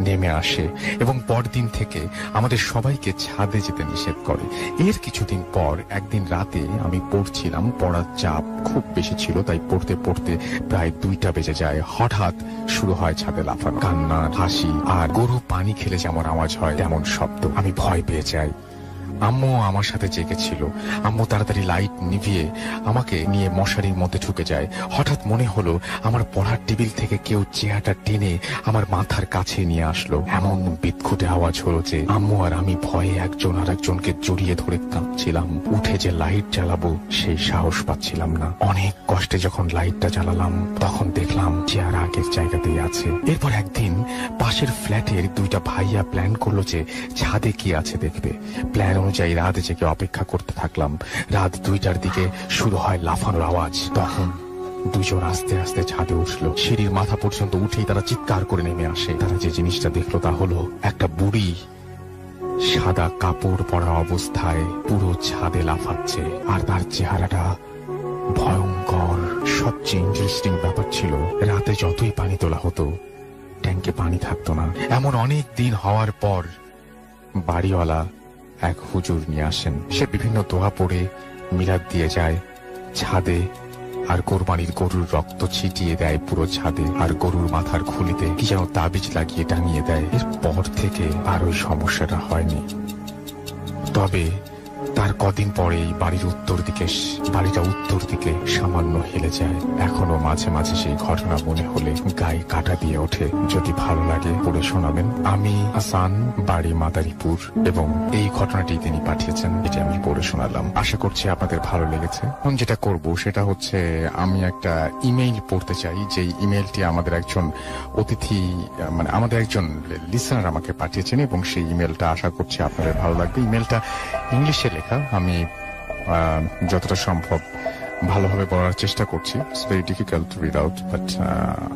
নেমে আসে এবং পরদিন থেকে আমাদের সবাইকে ছাদে যেতে নিষেধ করে। এর কিছুদিন পর একদিন রাতে আমি পড়ছিলাম, পড়ার চাপ খুব বেশি ছিল, তাই পড়তে পড়তে প্রায় 2টা বেজে যায়। হঠাৎ শুরু হয় ছাদে লাফানো, কান্না, হাসি আর গরু পানি খেলে যেমন আওয়াজ হয় তেমন শব্দ। আমি ভয় পেয়ে যাই। আম্মু আমার সাথে জেগেছিল। আম্মু তাড়াতাড়ি লাইট নিভিয়ে আমাকে নিয়ে মশারির মধ্যে ঢুকে যায়। হঠাৎ মনে হলো আমার পড়ার টেবিল থেকে কেউ চেয়ারটা টেনে আমার মাথার কাছে নিয়ে আসলো। এমন বিদঘুটে আওয়াজ হলো যে আম্মু আর আমি ভয়ে একজন আর একজনকে জড়িয়ে ধরে কাঁদছিলাম। উঠে যে লাইট জ্বালাবো সেই সাহস পাচ্ছিলাম না। অনেক কষ্টে যখন লাইটটা জ্বালালাম তখন দেখলাম চেয়ার আগের জায়গাতেই আছে। এরপর একদিন পাশের ফ্ল্যাটের দুইটা ভাইয়া প্ল্যান করলো যে ছাদে কি আছে দেখবে। প্ল্যান অনুযায়ী রাত জেগে অপেক্ষা করতে থাকলাম। রাত 2টার দিকে শুরু হয় লাফানোর আওয়াজ। তখন দুজন আস্তে আস্তে ছাদে উঠলো। সিঁড়ির মাথা পর্যন্ত উঠেই তারা চিৎকার করে নেমে আসে। তারা যে জিনিসটা দেখলো তা হলো একটা বুড়ি সাদা কাপড় পরা অবস্থায় পুরো ছাদে লাফাচ্ছে। আর তার চেহারাটা ভয়ঙ্কর। সবচেয়ে ইন্টারেস্টিং ব্যাপার ছিল রাতে যতই পানি তোলা হতো ট্যাঙ্কে পানি থাকতো না। এমন অনেক দিন হওয়ার পর বাড়িওয়ালা এক হুজুর নিয়ে আসেন। সে বিভিন্ন দোয়া পড়ে মিলাদ দিয়ে যায় ছাদে, আর কোরবানির গরুর রক্ত ছিটিয়ে দেয় পুরো ছাদে, আর গরুর মাথার খুলিতে কি যেন তাবিজ লাগিয়ে টাঙিয়ে দেয়। এরপর থেকে আর ওই সমস্যাটা হয়নি। তবে তার কদিন পরেই বাড়িটা উত্তর দিকে সামান্য হেলে যায়। এখনো মাঝে মাঝে সেই ঘটনা মনে হলে গায়ে কাটা দিয়ে ওঠে। যদি ভালো লাগে পড়ে শোনাবেন। আমি হাসান, বাড়ি মাদারীপুর, এবং এই ঘটনাটি তিনি পাঠিয়েছেন, এটি আমি পড়ে শোনালাম। আশা করছি আপনাদের ভালো লেগেছে। এখন যেটা করব সেটা হচ্ছে আমি একটা ইমেইল পড়তে চাই, যে ইমেইলটি আমাদের একজন অতিথি আমাদের একজন লিসনার আমাকে পাঠিয়েছেন, এবং সেই ইমেলটা আশা করছি আপনাদের ভালো লাগবে। ইমেলটা ইংলিশে লেখা। আমি যতটা সম্ভব ভালোভাবে পড়ার চেষ্টা করছি। It's very difficult to read out, but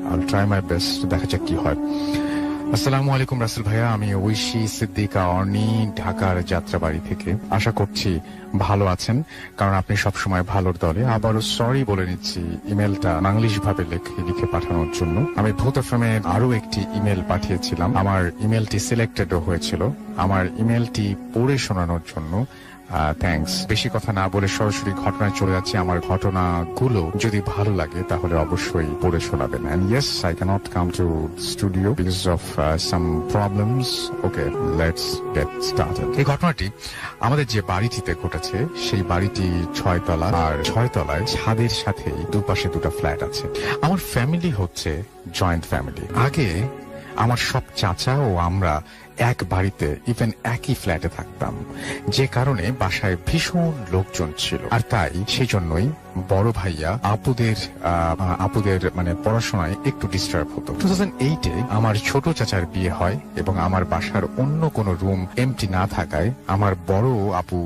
I will try my best. দেখা যাক কি হয়। আসসালামু আলাইকুম রাসেল ভাইয়া, আমি ঐশী সিদ্দিকা অর্নি, ঢাকার যাত্রাবাড়ি থেকে। আশা করছি ভালো আছেন, কারণ আপনি সবসময় ভালোর দলে। আবারও সরি বলে নিচ্ছি ইমেলটা ইংলিশ ভাবে লিখে পাঠানোর জন্য। আমি ভূত এফএমে আরো একটি ইমেল পাঠিয়েছিলাম। আমার ইমেলটি সিলেক্টেডও হয়েছিল। আমার ইমেলটি পড়ে শোনানোর জন্য থ্যাঙ্কস। বেশি কথা না বলে সরাসরি ঘটনায় চলে যাচ্ছি। আমার ঘটনাগুলো যদি ভালো লাগে তাহলে অবশ্যই পড়ে শোনাবেন। And yes, I can't come to studio because of some problems. Okay, let's get started. এই ঘটনাটি আমাদের যে বাড়িটিতে ঘটেছে সেই বাড়িটি 6 তলা, আর 6 তলায় ছাদের সাথে দুপাশে দুটো ফ্ল্যাট আছে। আমার ফ্যামিলি হচ্ছে জয়েন্ট ফ্যামিলি। আগে আমার সব চাচা ও আমরা এক বাড়িতে, ইভেন একই ফ্ল্যাটে থাকতাম, যে কারণে বাসায় ভীষণ লোকজন ছিল। আর তাই সেই জন্যই বড় ভাইয়া আপুদের পড়াশোনায় একটু ডিস্টার্ব হতো। 2008-এ আমার ছোট চাচার বিয়ে হয়, এবং আমার বাসার অন্য কোনো রুম এমটি না থাকায় আমার বড় আপু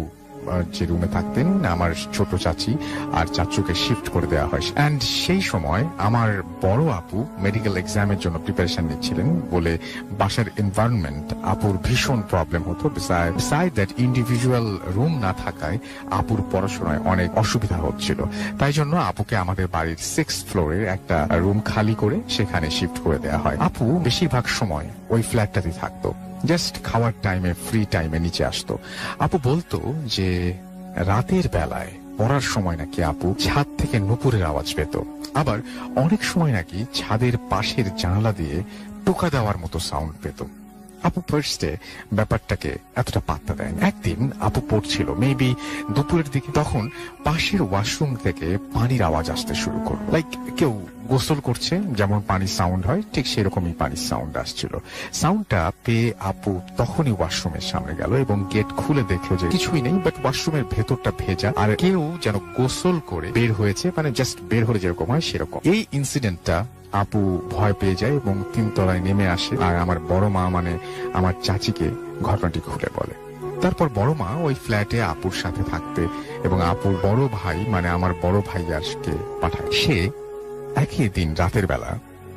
যে রুমে থাকতেন আমার ছোট চাচি আর চাচুকে শিফট করে দেওয়া হয়। এন্ড সেই সময় আমার বড় আপু মেডিকেল এক্সামের জন্য প্রিপারেশন নিচ্ছিলেন বলে বাসার এনভায়রনমেন্ট আপুর ভীষণ প্রবলেম হতো। বিসাইড দ্যাট ইন্ডিভিজুয়াল রুম না থাকায় আপুর পড়াশোনায় অনেক অসুবিধা হচ্ছিল। তাই জন্য আপুকে আমাদের বাড়ির 6th ফ্লোরের একটা রুম খালি করে সেখানে শিফট করে দেওয়া হয়। আপু বেশিরভাগ সময় ওই ফ্ল্যাটটাতে থাকতো। জাস্ট খাওয়ার টাইমে, ফ্রি টাইমে নিচে আসতো। আপু বলতো যে রাতের বেলায় পড়ার সময় নাকি আপু ছাদ থেকে নুপুরের আওয়াজ পেত। আবার অনেক সময় নাকি ছাদের পাশের জানালা দিয়ে টোকা দেওয়ার মতো সাউন্ড পেত। আপু ফার্স্টে ব্যাপারটাকে এতটা পাত্তা দেয়। একদিন আপু পড়ছিল, মেবি দুপুরের দিকে, তখন পাশের ওয়াশরুম থেকে পানির আওয়াজ আসতে শুরু করলো। লাইক কেউ গোসল করছে যেমন পানির সাউন্ড হয়, ঠিক সেরকমই পানির সাউন্ড আসছিল। সাউন্ডটা পেয়ে আপু তখনই ওয়াশরুমের সামনে গেল এবং গেট খুলে দেখলো যে কিছুই নেই, বাট ওয়াশরুমের ভেতরটা ভেজা, আর কেউ যেন গোসল করে বের হয়েছে, জাস্ট বের হলে যেরকম হয় সেরকম। এই ইনসিডেন্টটা আপু ভয় পেয়ে যায় এবং 3 তলায় নেমে আসে, আর আমার বড় মা আমার চাচিকে ঘটনাটি খুলে বলে। তারপর বড় মা ওই ফ্ল্যাটে আপুর সাথে থাকতে এবং আপুর বড় ভাই আমার বড় ভাইয়াকে পাঠায়। সে একই দিন রাতের বেলা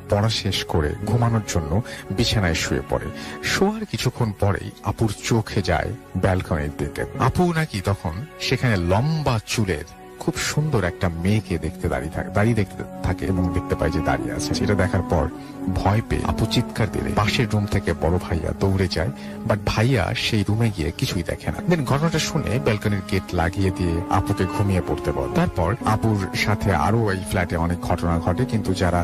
পড়া শেষ করে ঘুমানোর জন্য বিছানায় শুয়ে পড়ে। শোয়ার কিছুক্ষণ পরেই আপুর চোখে যায় ব্যালকনির দিকে। আপু নাকি তখন সেখানে লম্বা চুলের খুব সুন্দর একটা মেয়েকে দাঁড়িয়ে দেখতে থাকে এবং দেখতে পায় যে দাঁড়িয়ে আছে। সেটা দেখার পর ভয় পেয়ে আপু চিৎকার দিলে পাশের রুম থেকে বড় ভাইয়া দৌড়ে যায়, বাট ভাইয়া সেই রুমে গিয়ে কিছুই দেখে না। দেন ঘটনাটা শুনে ব্যালকনির গেট লাগিয়ে দিয়ে আপুকে ঘুমিয়ে পড়তে বলে। তারপর আপুর সাথে আরো এই ফ্ল্যাটে অনেক ঘটনা ঘটে, কিন্তু যারা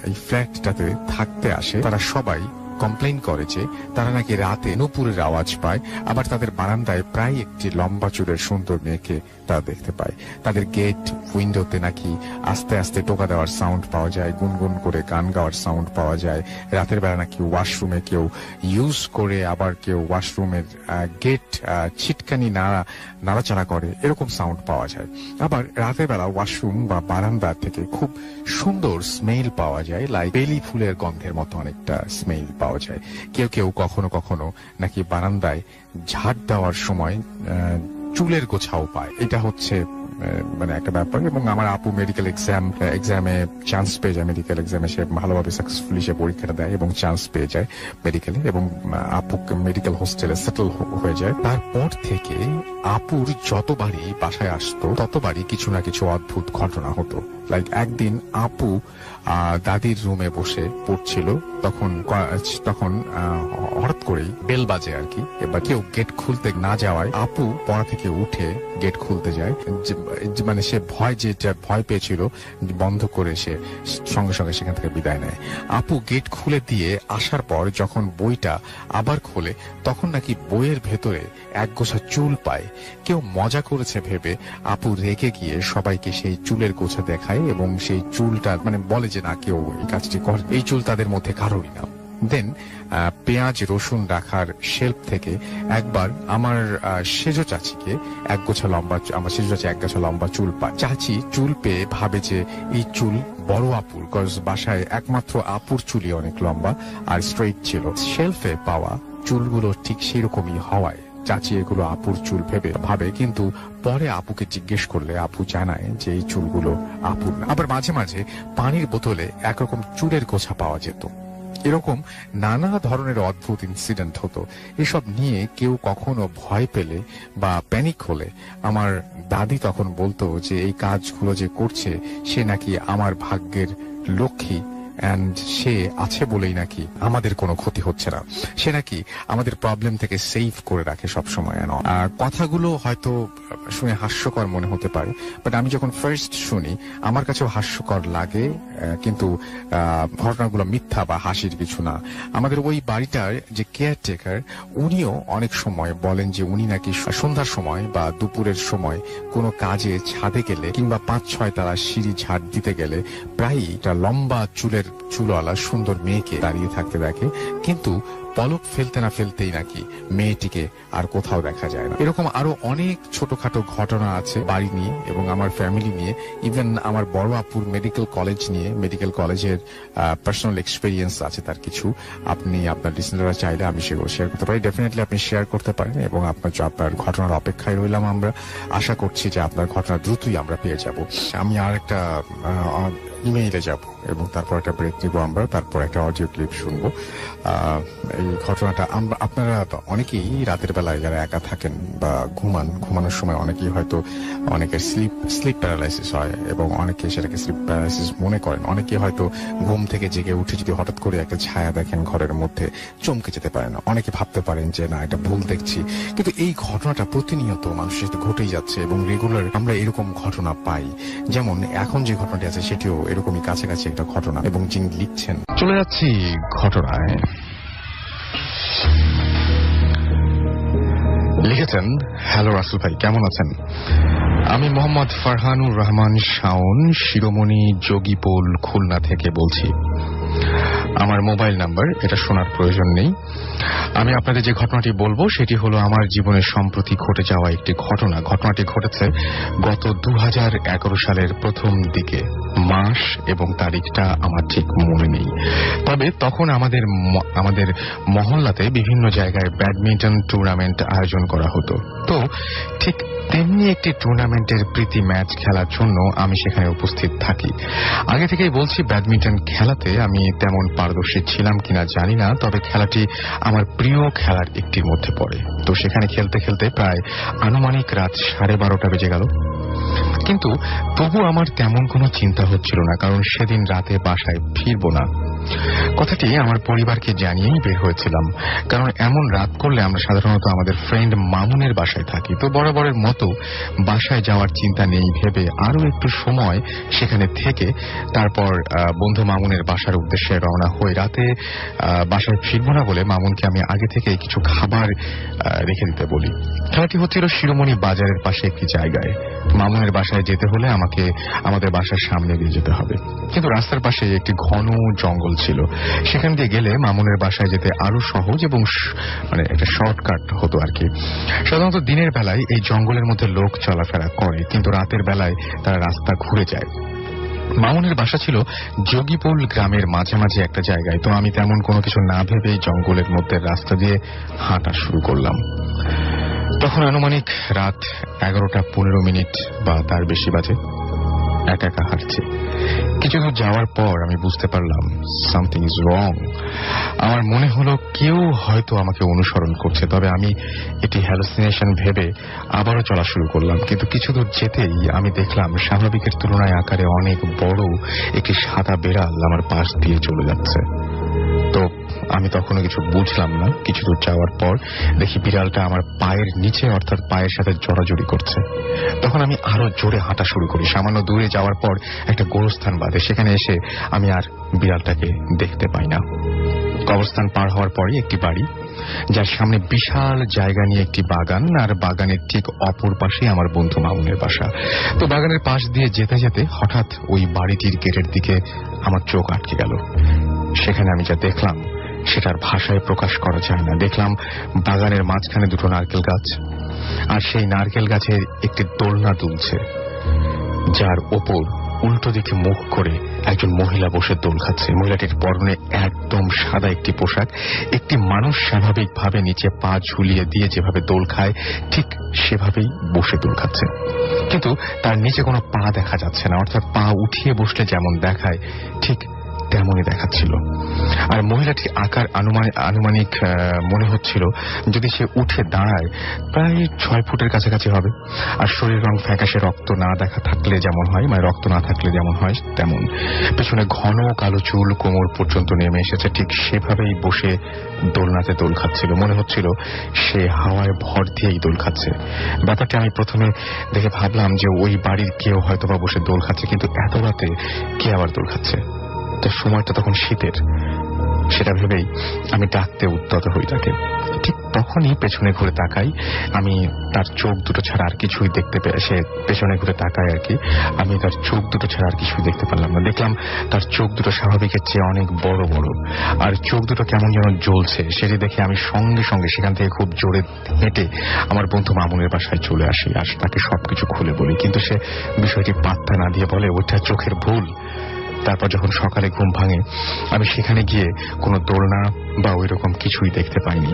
এই ফ্ল্যাটটাতে থাকতে আসে তারা সবাই কমপ্লেইন করে যে তারা নাকি রাতে নুপুরের আওয়াজ পায়, আবার তাদের বারান্দায় প্রায় একটি লম্বা চুলের সুন্দর মেয়েকে তারা দেখতে পায়। তাদের গেট উইন্ডোতে নাকি আস্তে আস্তে টোকা দেওয়ার সাউন্ড পাওয়া যায়, গুনগুন করে গান গাওয়ার সাউন্ড পাওয়া যায়। রাতের বেলা নাকি ওয়াশরুমে কেউ ইউজ করে আবার কেউ ওয়াশরুমের গেট ছিটকানি নাড়াচাড়া করে, এরকম সাউন্ড পাওয়া যায়। আবার রাতের বেলা ওয়াশরুম বা বারান্দা থেকে খুব সুন্দর স্মেল পাওয়া যায়, লাইক বেলি ফুলের গন্ধের মতো অনেকটা স্মেল পাওয়া যায়। কেউ কেউ কখনো কখনো নাকি বারান্দায় ঝাড় দেওয়ার সময় চুলের গোছাও পায়। এটা হচ্ছে মানে একটা ব্যাপার। এবং আমার আপু মেডিকেল এক্সামে চান্স পেয়ে যায়, মেডিকেল এক্সামে সে ভালোভাবে সাকসেসফুলি সে পরীক্ষাটা দেয় এবং চান্স পেয়ে যায় মেডিকেলে, এবং আপু মেডিকেল হোস্টেলে সেটেল হয়ে যায়। তারপর থেকে আপুর যতবারই বাসায় আসতো ততবারই কিছু না কিছু অদ্ভুত ঘটনা হতো। লাইক একদিন আপু দাদির রুমে বসে পড়ছিল, তখন হঠাৎ করেই বেল বাজে আর কি। এবার কেউ গেট খুলতে না যাওয়ায় আপু পড়া থেকে উঠে গেট খুলতে যায়। মানে সে ভয় পেয়েছিল, বন্ধ করে সে সঙ্গে সঙ্গে সেখান থেকে বিদায় নেয়। আপু গেট খুলে দিয়ে আসার পর যখন বইটা আবার খোলে তখন নাকি বইয়ের ভেতরে একগোছা চুল পায়। কেউ মজা করেছে ভেবে আপু রেগে গিয়ে সবাইকে সেই চুলের গোছা দেখায় এবং সেই চুলটা মানে বলে যে না, কেউ এই কাজটি করে, এই চুল তাদের মধ্যে কারোরই না। দেন পেঁয়াজ রসুন রাখার শেলফ থেকে একবার আমার সেজো চাচিকে আমার সেজো চাচি এক গাছা লম্বা চুল পায়। চাচি চুল পেয়ে ভাবে যে এই চুল বড় আপুর, কজ বাসায় একমাত্র আপুর চুলই অনেক লম্বা আর স্ট্রেইট ছিল। শেলফে পাওয়া চুলগুলো ঠিক সেরকমই হওয়ায় চাচি এগুলো আপুর চুল ভাবে, কিন্তু পরে আপুকে জিজ্ঞেস করলে আপু জানায় যে এই চুলগুলো আপুর না। আবার মাঝে মাঝে পানির বোতলে একরকম চুলের গোছা পাওয়া যেত। এরকম নানা ধরনের অদ্ভুত ইনসিডেন্ট হতো। এসব নিয়ে কেউ কখনো ভয় পেলে বা প্যানিক হলে আমার দাদি তখন বলতো যে এই কাজগুলো যে করছে সে নাকি আমার ভাগ্যের লক্ষ্মী, এন্ড সে আছে বলেই নাকি আমাদের কোনো ক্ষতি হচ্ছে না, সে নাকি আমাদের প্রবলেম থেকে সেভ করে রাখে সবসময়। কথাগুলো হয়তো শুনে হাস্যকর মনে হতে পারে, বাট আমি যখন ফার্স্ট শুনি আমার কাছেও হাস্যকর লাগে, কিন্তু ঘটনাগুলো মিথ্যা বা হাসির কিছু না। আমাদের ওই বাড়িটার যে কেয়ারটেকার উনিও অনেক সময় বলেন যে উনি নাকি সন্ধ্যার সময় বা দুপুরের সময় কোনো কাজে ছাদে গেলে কিংবা 5-6 তারা সিঁড়ি ঝাড় দিতে গেলে প্রায়ই একটা লম্বা চুলওয়ালা সুন্দর মেয়েকে দাঁড়িয়ে থাকতে দেখে, কিন্তু পলক ফেলতে না ফেলতেই নাকি মেয়েটিকে আর কোথাও দেখা যায় না। এরকম আরো অনেক ছোটখাটো ঘটনা আছে বাড়ি নিয়ে এবং আমার ফ্যামিলি নিয়ে, ইভেন আমার বড় আপুর মেডিকেল কলেজের পার্সোনাল এক্সপিরিয়েন্স আছে তার কিছু। আপনি আপনার লিসনাররা চাইলে আমি সেগুলো শেয়ার করতে পারি, ডেফিনেটলি আপনি শেয়ার করতে পারেন এবং আপনার ঘটনার অপেক্ষায় রইলাম। আমরা আশা করছি যে আপনার ঘটনা দ্রুতই আমরা পেয়ে যাব। আমি আর একটা ইমেইলে যাব এবং তারপর একটা ব্রেক নিব আমরা, তারপর একটা অডিও ক্লিপ শুনবো। এই ঘটনাটা আপনারা অনেকেই রাতের বেলায় যারা একা থাকেন বা ঘুমানোর সময় অনেকেই হয়তো অনেকের স্লিপ প্যারালাইসিস হয় এবং অনেকে সেটাকে স্লিপ প্যারালাইসিস মনে করেন। অনেকে হয়তো ঘুম থেকে জেগে উঠে যদি হঠাৎ করে একটা ছায়া দেখেন ঘরের মধ্যে চমকে যেতে পারেন। অনেকে ভাবতে পারেন যে না, এটা ভুল দেখছি, কিন্তু এই ঘটনাটা প্রতিনিয়ত মানুষের সাথে ঘটেই যাচ্ছে এবং রেগুলার আমরা এরকম ঘটনা পাই। যেমন এখন যে ঘটনাটি আছে সেটিও এরকমই কাছাকাছি একটা ঘটনা, এবং যিনি লিখছেন, চলে যাচ্ছি ঘটনায়। লিখেছেন, হ্যালো রাসেল ভাই, কেমন আছেন? আমি মোহাম্মদ ফারহানুর রহমান শাওন, শিরোমণি যোগীপোল, খুলনা থেকে বলছি। আমার মোবাইল নাম্বার, এটা শোনার প্রয়োজন নেই। আমি আপনাদের যে ঘটনাটি বলবো সেটি হলো আমার জীবনে সম্প্রতি ঘটে যাওয়া একটি ঘটনা। ঘটনাটি ঘটেছে গত 2011 সালের প্রথম দিকে। মাস এবং তারিখটা আমার ঠিক মনে নেই, তবে তখন আমাদের মহল্লাতে বিভিন্ন জায়গায় ব্যাডমিন্টন টুর্নামেন্ট আয়োজন করা হতো। তো ঠিক তেমনি একটি টুর্নামেন্টের প্রীতি ম্যাচ খেলার জন্য আমি সেখানে উপস্থিত থাকি। আগে থেকেই বলছি, ব্যাডমিন্টন খেলাতে আমি তেমন পারদর্শী ছিলাম কিনা জানি না, তবে খেলাটি আমার প্রিয় খেলার একটির মধ্যে পড়ে। তো সেখানে খেলতে খেলতে প্রায় আনুমানিক রাত 12:30 বেজে গেল, কিন্তু তবু আমার তেমন কোনো চিন্তা হচ্ছিল না, কারণ সেদিন রাতে বাসায় ফিরবো না। কথাটি আমার পরিবারকে জানিয়েই বের হয়েছিলাম, কারণ এমন রাত করলে আমরা সাধারণত আমাদের ফ্রেন্ড মামুনের বাসায় থাকি। তো বরাবরের মতো বাসায় যাওয়ার চিন্তা নেই ভেবে আরো একটু সময় সেখানে থেকে তারপর বন্ধু মামুনের বাসার উদ্দেশ্যে রওনা হই। রাতে বাসায় ফিরবো না বলে মামুনকে আমি আগে থেকে কিছু খাবার রেখে দিতে বলি। খেলাটি হচ্ছিল শিরোমণি বাজারের পাশে একটি জায়গায়। মামুনের বাসায় যেতে হলে আমাকে আমাদের বাসার সামনে দিয়ে যেতে হবে, কিন্তু রাস্তার পাশে একটি ঘন জঙ্গল ছিল। সেখান দিয়ে গেলে মামুনের বাসায় যেতে আরো সহজ এবং মানে একটা শর্টকাট হতো আর কি। সাধারণত দিনের বেলায় এই জঙ্গলের মধ্যে লোক চলাফেরা করে, কিন্তু রাতের বেলায় তারা রাস্তা ঘুরে যায়। মামুনের বাসা ছিল যোগীপুল গ্রামের মাঝামাঝি একটা জায়গায়। তো আমি তেমন কোনো কিছু না ভেবে জঙ্গলের মধ্যে রাস্তা দিয়ে হাঁটা শুরু করলাম। তখন আনুমানিক রাত 11:15 বা তার বেশি বাজে। একা একা হাঁটছি। কিছু দূর যাওয়ার পর আমি বুঝতে পারলাম সামথিং ইজ রং। আমার মনে হলো কেউ হয়তো আমাকে অনুসরণ করছে, তবে আমি এটি হ্যালুসিনেশন ভেবে আবারও চলা শুরু করলাম। কিন্তু কিছু দূর যেতেই আমি দেখলাম স্বাভাবিকের তুলনায় আকারে অনেক বড় একটি সাদা বেড়াল আমার পাশ দিয়ে চলে যাচ্ছে। তো আমি তখনও কিছু বুঝলাম না। কিছু দূর যাওয়ার পর দেখি বিড়ালটা আমার পায়ের নিচে, অর্থাৎ পায়ের সাথে জড়াজড়ি করছে। তখন আমি আরো জোরে হাঁটা শুরু করি। সামান্য দূরে যাওয়ার পর একটা গোরস্থান বাদে সেখানে এসে আমি আর বিড়ালটাকে দেখতে পাই না। কবরস্থান পার হওয়ার পরে একটি বাড়ি, যার সামনে বিশাল জায়গা নিয়ে একটি বাগান, আর বাগানের ঠিক অপর পাশে আমার বন্ধু মামুনের বাসা। তো বাগানের পাশ দিয়ে যেতে যেতে হঠাৎ ওই বাড়িটির গেটের দিকে আমার চোখ আটকে গেল। সেখানে আমি যা দেখলাম সেটার ভাষায় প্রকাশ করা যায় না। দেখলাম বাগানের মাঝখানে দুটো নারকেল গাছ, আর সেই নারকেল গাছের একটি দোলনা দুলছে, যার ওপর উল্টো দিকে মুখ করে একজন মহিলা বসে দোল খাচ্ছে। মহিলাটির পরনে একদম সাদা একটি পোশাক। একটি মানুষ স্বাভাবিকভাবে নিচে পা ঝুলিয়ে দিয়ে যেভাবে দোল খায় ঠিক সেভাবেই বসে দোল খাচ্ছে, কিন্তু তার নিচে কোনো পা দেখা যাচ্ছে না, অর্থাৎ পা উঠিয়ে বসলে যেমন দেখায় ঠিক তেমনই দেখাচ্ছিল। আর মহিলাটির আকার আনুমানিক মনে হচ্ছিল যদি সে উঠে দাঁড়ায় প্রায় 6 ফুটের কাছাকাছি হবে। আর শরীর রং ফ্যাকাশে, রক্ত না দেখা থাকলে যেমন হয়, মানে রক্ত না থাকলে যেমন হয় তেমন। পেছনে ঘন কালো চুল কোমর পর্যন্ত নেমে এসেছে, ঠিক সেভাবেই বসে দোলনাতে দোল খাচ্ছিল। মনে হচ্ছিল সে হাওয়ায় ভর দিয়েই দোল খাচ্ছে। ব্যাপারটা আমি প্রথমে দেখে ভাবলাম যে ওই বাড়ির কেউ হয়তোবা বসে দোল খাচ্ছে, কিন্তু এত রাতে কে আবার দোল খাচ্ছে? তো সময়টা তখন শীতের, সেটা ভেবেই আমি ডাকতে উদ্যত হই তাকে। ঠিক তখনই পেছনে ঘুরে তাকাই। আমি তার চোখ দুটো ছাড়া আর কিছুই দেখতে পেয়ে, সে পেছনে ঘুরে তাকায় আর কি। আমি তার চোখ দুটো ছাড়া আর কিছুই দেখতে পারলাম না। দেখলাম তার চোখ দুটো স্বাভাবিকের চেয়ে অনেক বড় বড়, আর চোখ দুটো কেমন যেন জ্বলছে। সেটি দেখে আমি সঙ্গে সঙ্গে সেখান থেকে খুব জোরে হেঁটে আমার বন্ধু মামুনের বাসায় চলে আসি, আর তাকে সবকিছু খুলে বলি। কিন্তু সে বিষয়টি পাত্তা না দিয়ে বলে ওইটা চোখের ভুল। তারপর যখন সকালে ঘুম ভাঙে আমি সেখানে গিয়ে কোনো দোলনা বা ওই রকম কিছুই দেখতে পাইনি।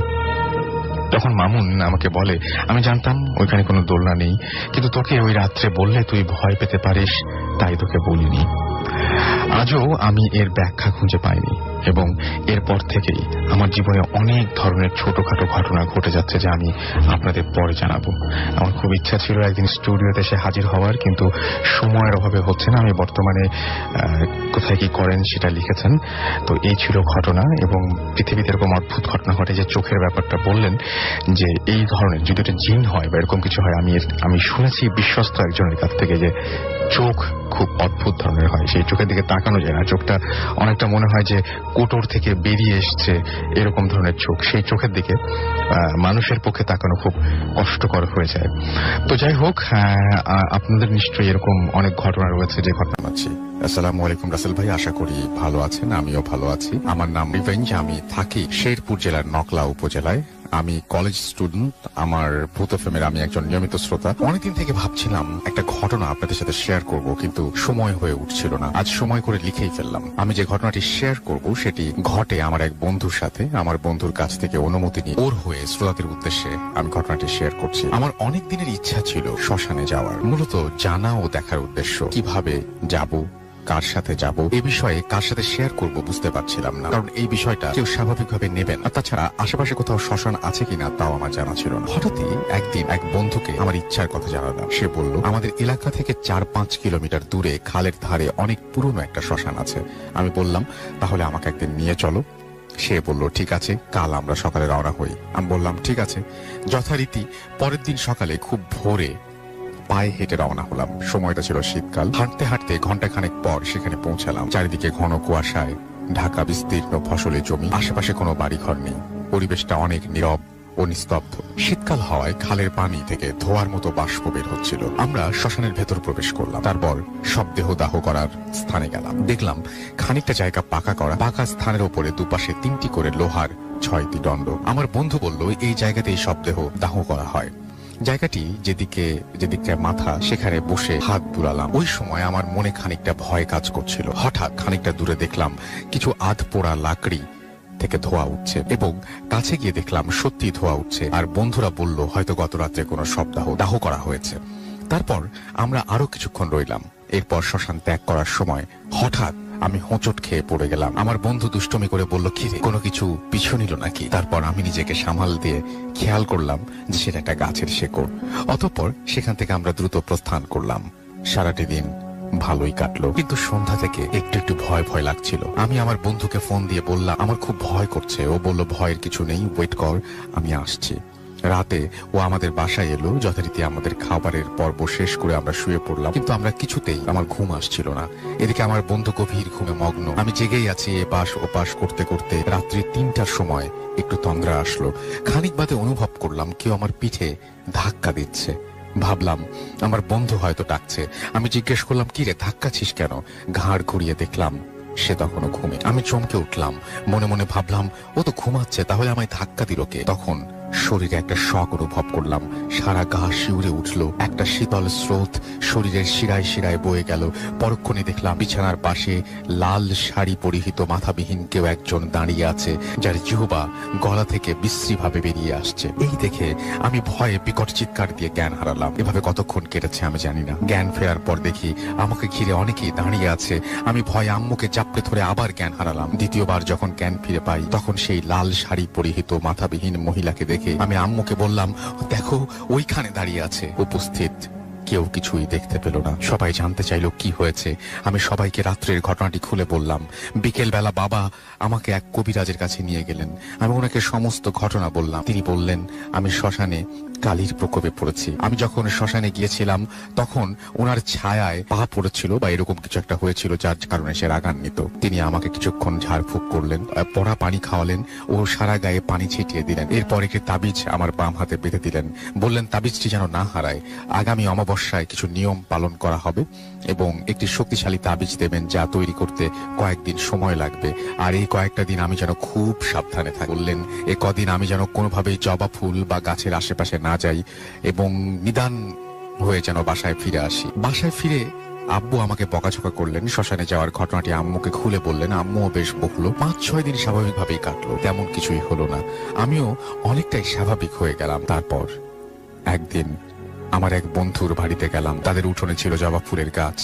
তখন মামুন আমাকে বলে, আমি জানতাম ওইখানে কোনো দোলনা নেই, কিন্তু তোকে ওই রাত্রে বললে তুই ভয় পেতে পারিস, তাই তোকে বলিনি। আজও আমি এর ব্যাখ্যা খুঁজে পাইনি, এবং এরপর থেকেই আমার জীবনে অনেক ধরনের ছোটখাটো ঘটনা ঘটে যাচ্ছে, যা আমি আপনাদের পরে জানাবো। আমার খুব ইচ্ছা ছিল একদিন স্টুডিওতে এসে হাজির হওয়ার, কিন্তু সময়ের অভাবে হচ্ছে না। আমি বর্তমানে কোথায় কি করেন সেটা লিখেছেন। তো এই ছিল ঘটনা, এবং পৃথিবীতে এরকম অদ্ভুত ঘটনা ঘটে। যে চোখের ব্যাপারটা বললেন, যে এই ধরনের যদি একটা জিন হয় বা এরকম কিছু হয়, আমি শুনেছি বিশ্বস্ত একজনের কাছ থেকে যে চোখ খুব অদ্ভুত ধরনের হয়, সেই চোখের দিকে তাকানো যায় না। চোখটা অনেকটা মনে হয় যে কোটর থেকে বেরিয়ে এসছে, এরকম ধরনের চোখ। সেই চোখের দিকে মানুষের পক্ষে তাকানো খুব কষ্টকর হয়ে যায়। তো যাই হোক, আপনাদের নিশ্চয়ই এরকম অনেক ঘটনা রয়েছে যে ঘটনা পাচ্ছি। আসসালামু আলাইকুম রাসেল ভাই, আশা করি ভালো আছেন। আমিও ভালো আছি। আমার নাম রিভেঞ্জ, আমি থাকি শেরপুর জেলার নকলা উপজেলায়। আমি কলেজ স্টুডেন্ট। আমার ভূত এফএমের আমি একজন নিয়মিত শ্রোতা। অনেকদিন থেকে ভাবছিলাম একটা ঘটনা আপনাদের সাথে শেয়ার করব, কিন্তু সময় হয়ে উঠছিল না। আজ সময় করে লিখেই ফেললাম। আমি যে ঘটনাটি শেয়ার করব সেটি ঘটে আমার এক বন্ধুর সাথে। আমার বন্ধুর কাছ থেকে অনুমতি নিয়ে ওর হয়ে শ্রোতাদের উদ্দেশ্যে আমি ঘটনাটি শেয়ার করছি। আমার অনেক দিনের ইচ্ছা ছিল শ্মশানে যাওয়ার, মূলত জানা ও দেখার উদ্দেশ্য। কিভাবে যাব, কার সাথে যাব, এই বিষয়ে কার সাথে শেয়ার করব বুঝতে পারছিলাম না, কারণ এই বিষয়টা কেউ স্বাভাবিকভাবে নেবেন। আর তাছাড়া আশেপাশে কোথাও শ্মশান আছে কিনা তাও আমার জানা ছিল না। হঠাৎই একদিন এক বন্ধুকে আমার ইচ্ছার কথা জানালাম। সে বলল আমাদের এলাকা থেকে 4-5 কিলোমিটার দূরে খালের ধারে অনেক পুরনো একটা শ্মশান আছে। আমি বললাম তাহলে আমাকে একদিন নিয়ে চলো। সে বলল ঠিক আছে, কাল আমরা সকালে রওনা হই। আমি বললাম ঠিক আছে। যথারীতি পরের দিন সকালে খুব ভোরে পায়ে হেঁটে রওনা হলাম। সময়টা ছিল শীতকাল। হাঁটতে হাঁটতে ঘন্টাখানেক পর সেখানে পৌঁছালাম। চারিদিকে ঘন কুয়াশায় ঢাকা বিস্তীর্ণ ফসলের জমি, আশেপাশে কোনো বাড়িঘর নেই। পরিবেশটা অনেক নীরব ও নিস্তব্ধ। শীতকাল হওয়ায় খালের পানি থেকে ধোয়ার মতো বাষ্প বের হচ্ছিল। আমরা শ্মশানের ভেতর প্রবেশ করলাম। তারপর শবদেহ দাহ করার স্থানে গেলাম। দেখলাম খানিকটা জায়গা পাকা করা। পাকা স্থানের উপরে দুপাশে 3টি করে লোহার 6টি দণ্ড। আমার বন্ধু বলল এই জায়গাতেই শবদেহ দাহ করা হয়। জায়গাটি যেদিকে মাথা, সেখানে বসে হাত বুলালাম। ওই সময় আমার মনে খানিকটা ভয় কাজ করছিল। হঠাৎ খানিকটা দূরে দেখলাম কিছু আধ পোড়া লাকড়ি থেকে ধোঁয়া উঠছে, এবং কাছে গিয়ে দেখলাম সত্যি ধোঁয়া উঠছে। আর বন্ধুরা বলল হয়তো গত রাত্রে কোনো শবদেহ দাহ করা হয়েছে। তারপর আমরা আরো কিছুক্ষণ রইলাম। এরপর শ্মশান ত্যাগ করার সময় হঠাৎ আমি হোঁচট খেয়ে পড়ে গেলাম। আমার বন্ধু দুষ্টমি করে বলল কি রে, কোনো কিছু পিছু নিল নাকি? তারপর আমি নিজেকে সামাল দিয়ে খেয়াল করলাম যে সেটা একটা গাছের শেকড়। অতঃপর সেখান থেকে আমরা দ্রুত প্রস্থান করলাম। সারাটি দিন ভালোই কাটলো, কিন্তু সন্ধ্যা থেকে একটু একটু ভয় ভয় লাগছিল। আমি আমার বন্ধুকে ফোন দিয়ে বললাম আমার খুব ভয় করছে। ও বলল ভয়ের কিছু নেই, ওয়েট কর, আমি আসছি। রাতে ও আমাদের বাসায় এলো। যথারীতি আমাদের খাবারের পর্ব শেষ করে আমরা শুয়ে পড়লাম, কিন্তু আমরা কিছুতেই আমার ঘুম আসছিল না। এদিকে আমার বন্ধু গভীর ঘুমে মগ্ন। আমি জেগেই আছি এপাশ ওপাশ করতে করতে। রাত্রি 3টার সময় একটু তন্দ্রা আসলো। খানিক বাদে অনুভব করলাম কেউ আমার পিঠে ধাক্কা দিচ্ছে। ভাবলাম আমার বন্ধু হয়তো ডাকছে। আমি জিজ্ঞেস করলাম কি রে, ধাক্কাছিস কেন? ঘাড় ঘুরিয়ে দেখলাম সে তখনও ঘুমে। আমি চমকে উঠলাম। মনে মনে ভাবলাম ও তো ঘুমাচ্ছে, তাহলে আমায় ধাক্কা দিল কে? তখন শরীরে একটা শক অনুভব করলাম। সারা গা শিউরে উঠল। একটা শীতল স্রোত শরীরের শিরায় শিরায় বয়ে গেল। পরক্ষণে দেখলাম বিছানার পাশে লাল শাড়ি পরিহিত মাথাবিহীন কেউ একজন দাঁড়িয়ে আছে, যার জিহ্বা গলা থেকে বিশ্রীভাবে বেরিয়ে আসছে। এই দেখে আমি ভয়ে বিকট চিৎকার দিয়ে জ্ঞান হারালাম। এভাবে কতক্ষণ কেটেছে আমি জানি না। জ্ঞান ফেরার পর দেখি আমাকে ঘিরে অনেকেই দাঁড়িয়ে আছে। আমি ভয়ে আম্মুকে চাপড়ে ধরে আবার জ্ঞান হারালাম। দ্বিতীয়বার যখন জ্ঞান ফিরে পাই তখন সেই লাল শাড়ি পরিহিত মাথাবিহীন মহিলাকে দেখে আমি আম্মুকে বললাম দেখো ওইখানে দাঁড়িয়ে আছে। উপস্থিত কেউ কিছুই দেখতে পেল না। সবাই জানতে চাইল কি হয়েছে। আমি সবাইকে রাত্রের ঘটনাটি খুলে বললাম। বিকেল বেলা বাবা আমাকে এক কবিরাজের কাছে নিয়ে গেলেন। আমি ওনাকে সমস্ত ঘটনা বললাম। তিনি বললেন আমি শ্মশানে কালির প্রকোপে পড়েছি। আমি যখন শ্মশানে গিয়েছিলাম তখন ওনার ছায়ায় পা পড়েছিল বা এরকম কিছু একটা হয়েছিল, যার কারণে সে রাগান্বিত। তিনি আমাকে কিছুক্ষণ ঝাড়ফুঁক করলেন, পড়া পানি খাওয়ালেন ও সারা গায়ে পানি ছিটিয়ে দিলেন। এরপর একটি তাবিজ আমার বাম হাতে বেঁধে দিলেন। বললেন তাবিজটি যেন না হারায়। আগামী অমাবস্যায় কিছু নিয়ম পালন করা হবে এবং একটি শক্তিশালী তাবিজ দেবেন যা তৈরি করতে কয়েকদিন সময় লাগবে। আর এই কয়েকটা দিন আমি যেন খুব সাবধানে থাকি। বললেন এ কদিন আমি যেন কোনোভাবেই জবা ফুল বা গাছের আশেপাশে না যাই এবং নিদান হয়ে যেন বাসায় ফিরে আসি। বাসায় ফিরে আব্বু আমাকে বকাঝকা করলেন। শ্মশানে যাওয়ার ঘটনাটি আম্মুকে খুলে বললেন। আম্মুও বেশ বকলো। 5-6 দিন স্বাভাবিকভাবেই কাটলো, তেমন কিছুই হলো না। আমিও অনেকটাই স্বাভাবিক হয়ে গেলাম। তারপর একদিন আমার এক বন্ধুর বাড়িতে গেলাম। তাদের উঠোনে ছিল জবা ফুলের গাছ।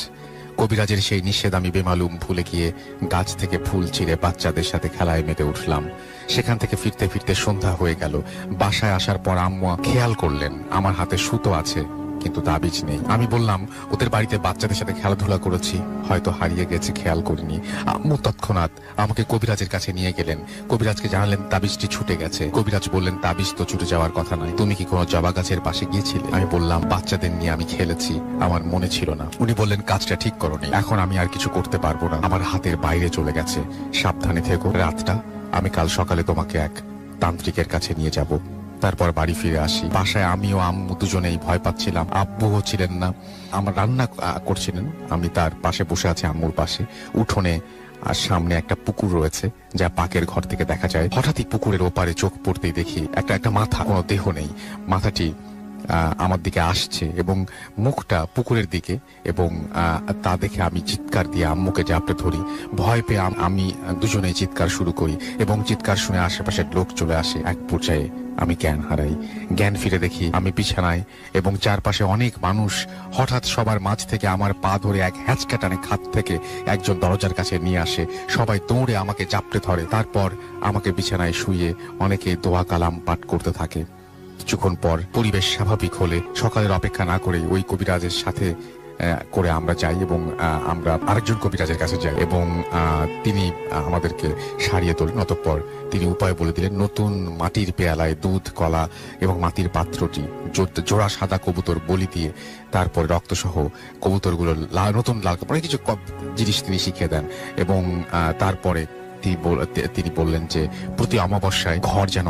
কবিরাজের সেই নিষেধ আমি বেমালুম ভুলে গিয়ে গাছ থেকে ফুল ছিঁড়ে বাচ্চাদের সাথে খেলায় মেতে উঠলাম। সেখান থেকে ফিরতে ফিরতে সন্ধ্যা হয়ে গেল। বাসায় আসার পর আম্মু খেয়াল করলেন আমার হাতে সুতো আছে কিন্তু তাবিজ নেই। আমি বললাম ওদের বাড়িতে বাচ্চাদের সাথে খেলাধুলা করেছি, হয়তো হারিয়ে গেছে, খেয়াল করিনি। আম্মু তৎক্ষণাৎ আমাকে কবিরাজের কাছে নিয়ে গেলেন। কবিরাজকে জানালেন তাবিজটি ছুটে গেছে। কবিরাজ বললেন তাবিজ তো ছুটে যাওয়ার কথা নয়, তুমি কি কোনো জবা গাছের পাশে গিয়েছিলে? আমি বললাম বাচ্চাদের নিয়ে আমি খেলেছি, আমার মনে ছিল না। উনি বললেন কাজটা ঠিক করোনি, এখন আমি আর কিছু করতে পারবো না, আমার হাতের বাইরে চলে গেছে, সাবধানে থেকো। রাতটা আমি কাল সকালে তোমাকে এক তান্ত্রিকের কাছে নিয়ে যাব। তারপর বাড়ি ফিরে আসি। বাসায় আমি ও আম্মু দুজনেই ভয় পাচ্ছিলাম। আব্বুও ছিলেন না, আমার রান্না করছিলেন। আমি তার পাশে বসে আছি আম্মুর পাশে। উঠোনে আর সামনে একটা পুকুর রয়েছে যা পাকের ঘর থেকে দেখা যায়। হঠাৎই পুকুরের ওপারে চোখ পড়তেই দেখি একটা মাথা, কোনো দেহ নেই। মাথাটি আমার দিকে আসছে এবং মুখটা পুকুরের দিকে, এবং তা দেখে আমি চিৎকার দিয়ে আম্মুকে জাপটে ধরি। ভয় পেয়ে আমি দুজনেই চিৎকার শুরু করি এবং চিৎকার শুনে আশেপাশের লোক চলে আসে। এক পর্যায়ে আমি জ্ঞান হারাই। জ্ঞান ফিরে দেখি আমি বিছানায় এবং চারপাশে অনেক মানুষ। হঠাৎ সবার মাঝ থেকে আমার পা ধরে এক হ্যাচকা টানে খাট থেকে একজন দরজার কাছে নিয়ে আসে। সবাই দৌড়ে আমাকে জাপটে ধরে। তারপর আমাকে বিছানায় শুইয়ে অনেকে দোয়া কালাম পাঠ করতে থাকে। কিছুক্ষণ পর পরিবেশ স্বাভাবিক হলে সকালের অপেক্ষা না করে ওই কবিরাজের সাথে করে আমরা যাই এবং আমরা আরেকজন কবিরাজের কাছে যাই এবং তিনি আমাদেরকে সারিয়ে তোলেন। অতঃপর তিনি উপায় বলে দিলেন। নতুন মাটির পেয়ালায় দুধ, কলা এবং মাটির পাত্রটি জোড়া সাদা কবুতর বলি দিয়ে তারপর রক্তসহ কবুতরগুলো নতুন লাল কাপড় কিছু জিনিস তিনি শিখিয়ে দেন এবং তারপরে তিনি বললেন যে প্রতি অমাবস্যায় ঘর যেন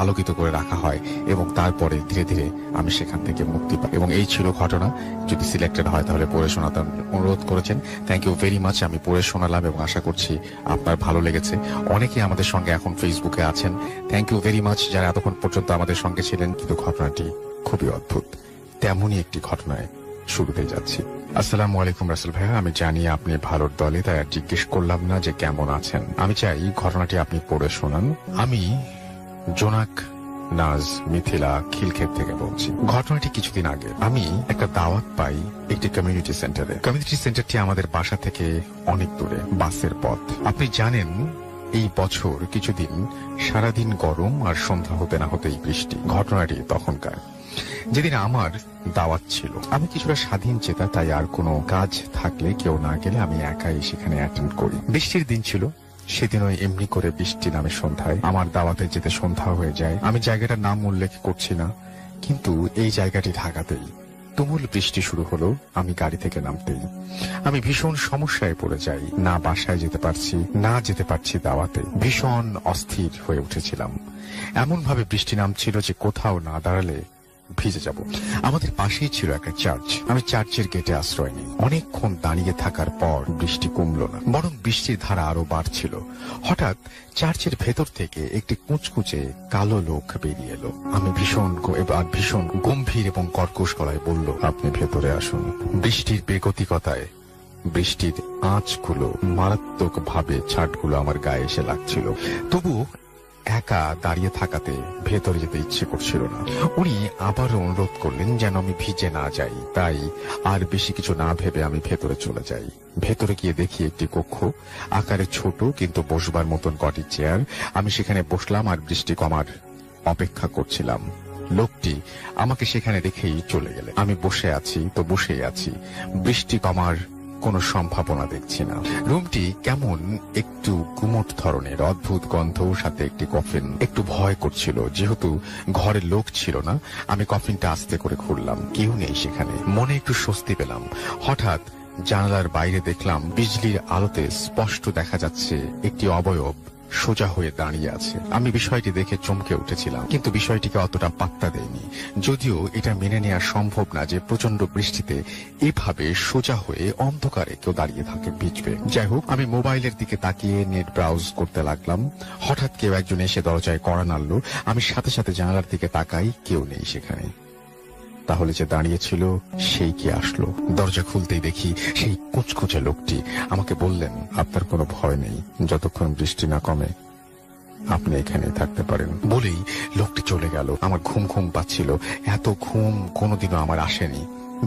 আলোকিত করে রাখা হয় এবং তারপরে ধীরে ধীরে আমি সেখান থেকে মুক্তি পাই। এবং এই ছিল ঘটনা। যদি সিলেক্টেড হয় তাহলে পড়ে শোনাতে অনুরোধ করেছেন। Thank you very much. আমি পড়ে শোনালাম এবং আশা করছি আপনার ভালো লেগেছে। অনেকেই আমাদের সঙ্গে এখন ফেসবুকে আছেন। থ্যাংক ইউ ভেরি মাচ যারা এতক্ষণ পর্যন্ত আমাদের সঙ্গে ছিলেন। কিন্তু ঘটনাটি খুবই অদ্ভুত। তেমনই একটি ঘটনায় শুরুতে যাচ্ছি। আসসালামু আলাইকুম রাসেল ভাইয়া, আমি জানি আপনি ভালোর দলে, তাই আর জিজ্ঞেস করলাম না যে কেমন আছেন। আমি চাই ঘটনাটি আপনি পড়ে শোনান। আমি জোনাক নাজ মিথিলা খিলক্ষেত থেকে বলছি। ঘটনাটি কিছুদিন আগে। আমি একটা দাওয়াত পাই একটি কমিউনিটি সেন্টারে। কমিউনিটি সেন্টারটি আমাদের বাসা থেকে অনেক দূরে, বাসের পথ। আপনি জানেন এই বছর কিছুদিন সারাদিন গরম আর সন্ধ্যা হতে না হতেই বৃষ্টি। ঘটনাটি তখনকার, যেদিন আমার দাওয়াত ছিল। আমি কিছুটা স্বাধীন চেতা, তাই আর কোনো কাজ থাকলে কেউ না গেলে আমি একাই সেখানে অ্যাটেন্ড করি। বৃষ্টির দিন ছিল সেদিনও। এমনি করে বৃষ্টি নামে সন্ধ্যায়। আমার দাওয়াতে যেতে সন্ধ্যা হয়ে যায়। আমি জায়গাটার নাম উল্লেখ করছি না, কিন্তু এই জায়গাটি ঢাকাতেই। তুমুল বৃষ্টি শুরু হলো আমি গাড়ি থেকে নামতেই। আমি ভীষণ সমস্যায় পড়ে যাই। না বাসায় যেতে পারছি, না যেতে পারছি দাওয়াতে। ভীষণ অস্থির হয়ে উঠেছিলাম। এমন ভাবে বৃষ্টি নামছিল যে কোথাও না দাঁড়ালে ভিজে যাব। আমাদের পাশেই ছিল একটা চার্চ। আমি চার্চের গেটে আশ্রয় নিই। অনেকক্ষণ দাঁড়িয়ে থাকার পর বৃষ্টি কমলো না, বরং বৃষ্টির ধারা আরো বাড়ছিল। হঠাৎ চার্চের ভেতর থেকে একটি কুচকুচে কালো লোক বেরিয়ে এলো। আমি ভীষণ গম্ভীর এবং কর্কশ গলায় বলল, আপনি ভেতরে আসুন। বৃষ্টির বেগতিকতায় বৃষ্টির আঁচগুলো মারাত্মক ভাবে ছাটগুলো আমার গায়ে এসে লাগছিল। তবু একা দাঁড়িয়ে থাকাতে ভেতরে যেতে ইচ্ছে করছিল না। উনি আবারও অনুরোধ করলেন যেন আমি ভিজে না যাই। তাই আর বেশি কিছু না ভেবে আমি ভেতরে চলে যাই। ভেতরে গিয়ে দেখি একটি কক্ষ, আকারে ছোট কিন্তু বসবার মতন কটি চেয়ার। আমি সেখানে বসলাম আর বৃষ্টি কমার অপেক্ষা করছিলাম। লোকটি আমাকে সেখানে রেখেই চলে গেলে। আমি বসে আছি তো বসেই আছি, বৃষ্টি কমার কোনো সম্ভাবনা দেখছি না। রুমটি কেমন একটু গুমট ধরনের, অদ্ভুত গন্ধ, সাথে একটি কফিন। একটু ভয় করছিল যেহেতু ঘরে লোক ছিল না। আমি কফিনটা আস্তে করে খুললাম, কেউ নেই সেখানে। মনে একটু স্বস্তি পেলাম। হঠাৎ জানালার বাইরে দেখলাম বিজলির আলোতে স্পষ্ট দেখা যাচ্ছে একটি অবয়ব সোজা হয়ে দাঁড়িয়ে আছে। আমি বিষয়টি দেখে চমকে উঠেছিলাম, কিন্তু বিষয়টিকে অতটা পাত্তা দেয়নি। যদিও এটা মেনে নেওয়া সম্ভব না যে প্রচন্ড বৃষ্টিতে এভাবে সোজা হয়ে অন্ধকারে কেউ দাঁড়িয়ে থাকে, ভিজবে। যাই হোক, আমি মোবাইলের দিকে তাকিয়ে নেট ব্রাউজ করতে লাগলাম। হঠাৎ কেউ একজন এসে দরজায় কড়া নাড়ল। আমি সাথে সাথে জানালার দিকে তাকাই, কেউ নেই সেখানে। তাহলে যে দাঁড়িয়েছিল সেই কি আসলো? দরজা খুলতেই দেখি সেই কুচকুচে লোকটি। আমাকে বললেন, আপনার কোনো ভয় নেই, যতক্ষণ বৃষ্টি না কমে আপনি এখানে থাকতে পারেন। বলেই লোকটি চলে গেল। আমার ঘুম ঘুম পাচ্ছিল। এত ঘুম কোনোদিনও আমার আসেনি।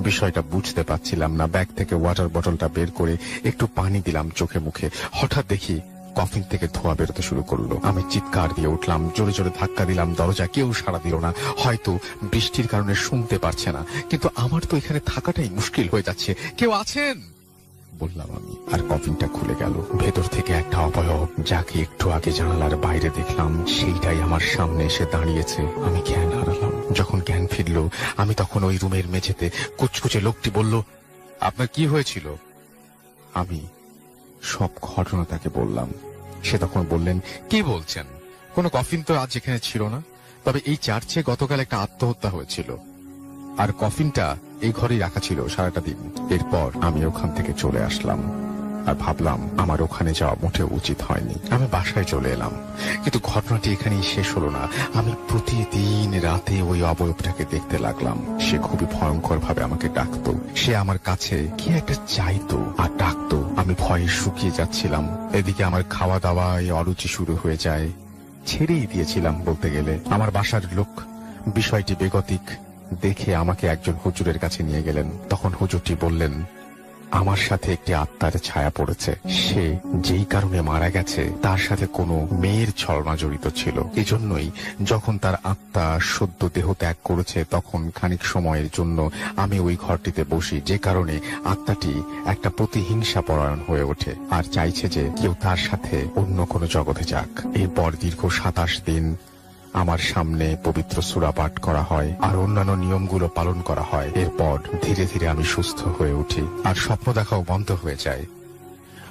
বিষয়টা বুঝতে পারছিলাম না। ব্যাগ থেকে ওয়াটার বটলটা বের করে একটু পানি দিলাম চোখে মুখে। হঠাৎ দেখি কফিন থেকে ধোঁয়া বেরোতে শুরু করলো। আমি চিৎকার দিয়ে উঠলাম, জোরে জোরে ধাক্কা দিলাম দরজা। কেউ সাড়া দিল না। হয়তো বৃষ্টির কারণে শুনতে পারছে না, কিন্তু আমার তো এখানে থাকাটাই মুশকিল হয়ে যাচ্ছে। কেউ আছেন বললাম আমি, আর কফিনটা খুলে গেল। ভেতর থেকে একটা অবয়ব, যাকে একটু আগে জানালার বাইরে দেখলাম, সেইটাই আমার সামনে এসে দাঁড়িয়েছে। আমি জ্ঞান হারালাম। যখন জ্ঞান ফিরল, আমি তখন ওই রুমের মেঝেতে। কুচকুচে লোকটি বলল, আপনার কি হয়েছিল? আমি সব ঘটনা তাকে বললাম। সে তখন বললেন, কি বলছেন? কোনো কফিন তো আজ এখানে ছিল না, তবে এই চার্চে গতকাল একটা আত্মহত্যা হয়েছিল, আর কফিনটা এই ঘরেই রাখা ছিল সারাটা দিন। এরপর আমি ওখান থেকে চলে আসলাম। আর ভাবলাম আমার ওখানে যাওয়া মোটেও উচিত হয়নি। আমি বাসায় চলে এলাম, কিন্তু ঘটনাটি এখানেই শেষ হলো না। আমি প্রতিদিন রাতে ওই অবয়বটাকে দেখতে লাগলাম। সে খুবই ভয়ঙ্কর ভাবে আমাকে ডাকতো। সে আমার কাছে কি একটা চাইতো আর ডাকতো। আমি ভয়ে শুকিয়ে যাচ্ছিলাম। এদিকে আমার খাওয়া দাওয়া অরুচি শুরু হয়ে যায়। ছেড়েই দিয়েছিলাম বলতে গেলে। আমার বাসার লোক বিষয়টি বেগতিক দেখে আমাকে একজন হুজুরের কাছে নিয়ে গেলেন। তখন হুজুরটি বললেন, আমার সাথে একটি আত্মার ছায়া পড়েছে। সে যেই কারণে মারা গেছে তার সাথে কোনো মেয়ের ছলনা জড়িত ছিল। এজন্যই যখন তার আত্মা সদ্য দেহ ত্যাগ করেছে তখন খানিক সময়ের জন্য আমি ওই ঘরটিতে বসি, যে কারণে আত্মাটি একটা প্রতিহিংসা পরায়ণ হয়ে ওঠে আর চাইছে যে কেউ তার সাথে অন্য কোনো জগতে যাক। এরপর দীর্ঘ 27 দিন আমার সামনে পবিত্র সূরা পাঠ করা হয় আর অন্যান্য নিয়মগুলো পালন করা হয়। এরপর ধীরে ধীরে আমি সুস্থ হয়ে উঠি আর স্বপ্ন দেখাও বন্ধ হয়ে যায়।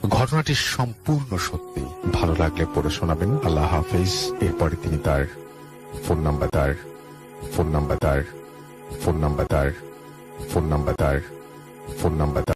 ঘটনাটি সম্পূর্ণ সত্যি। ভালো লাগলে পড়ে শোনাবেন। আল্লাহ হাফেজ। এরপরে তিনি তার ফোন নাম্বার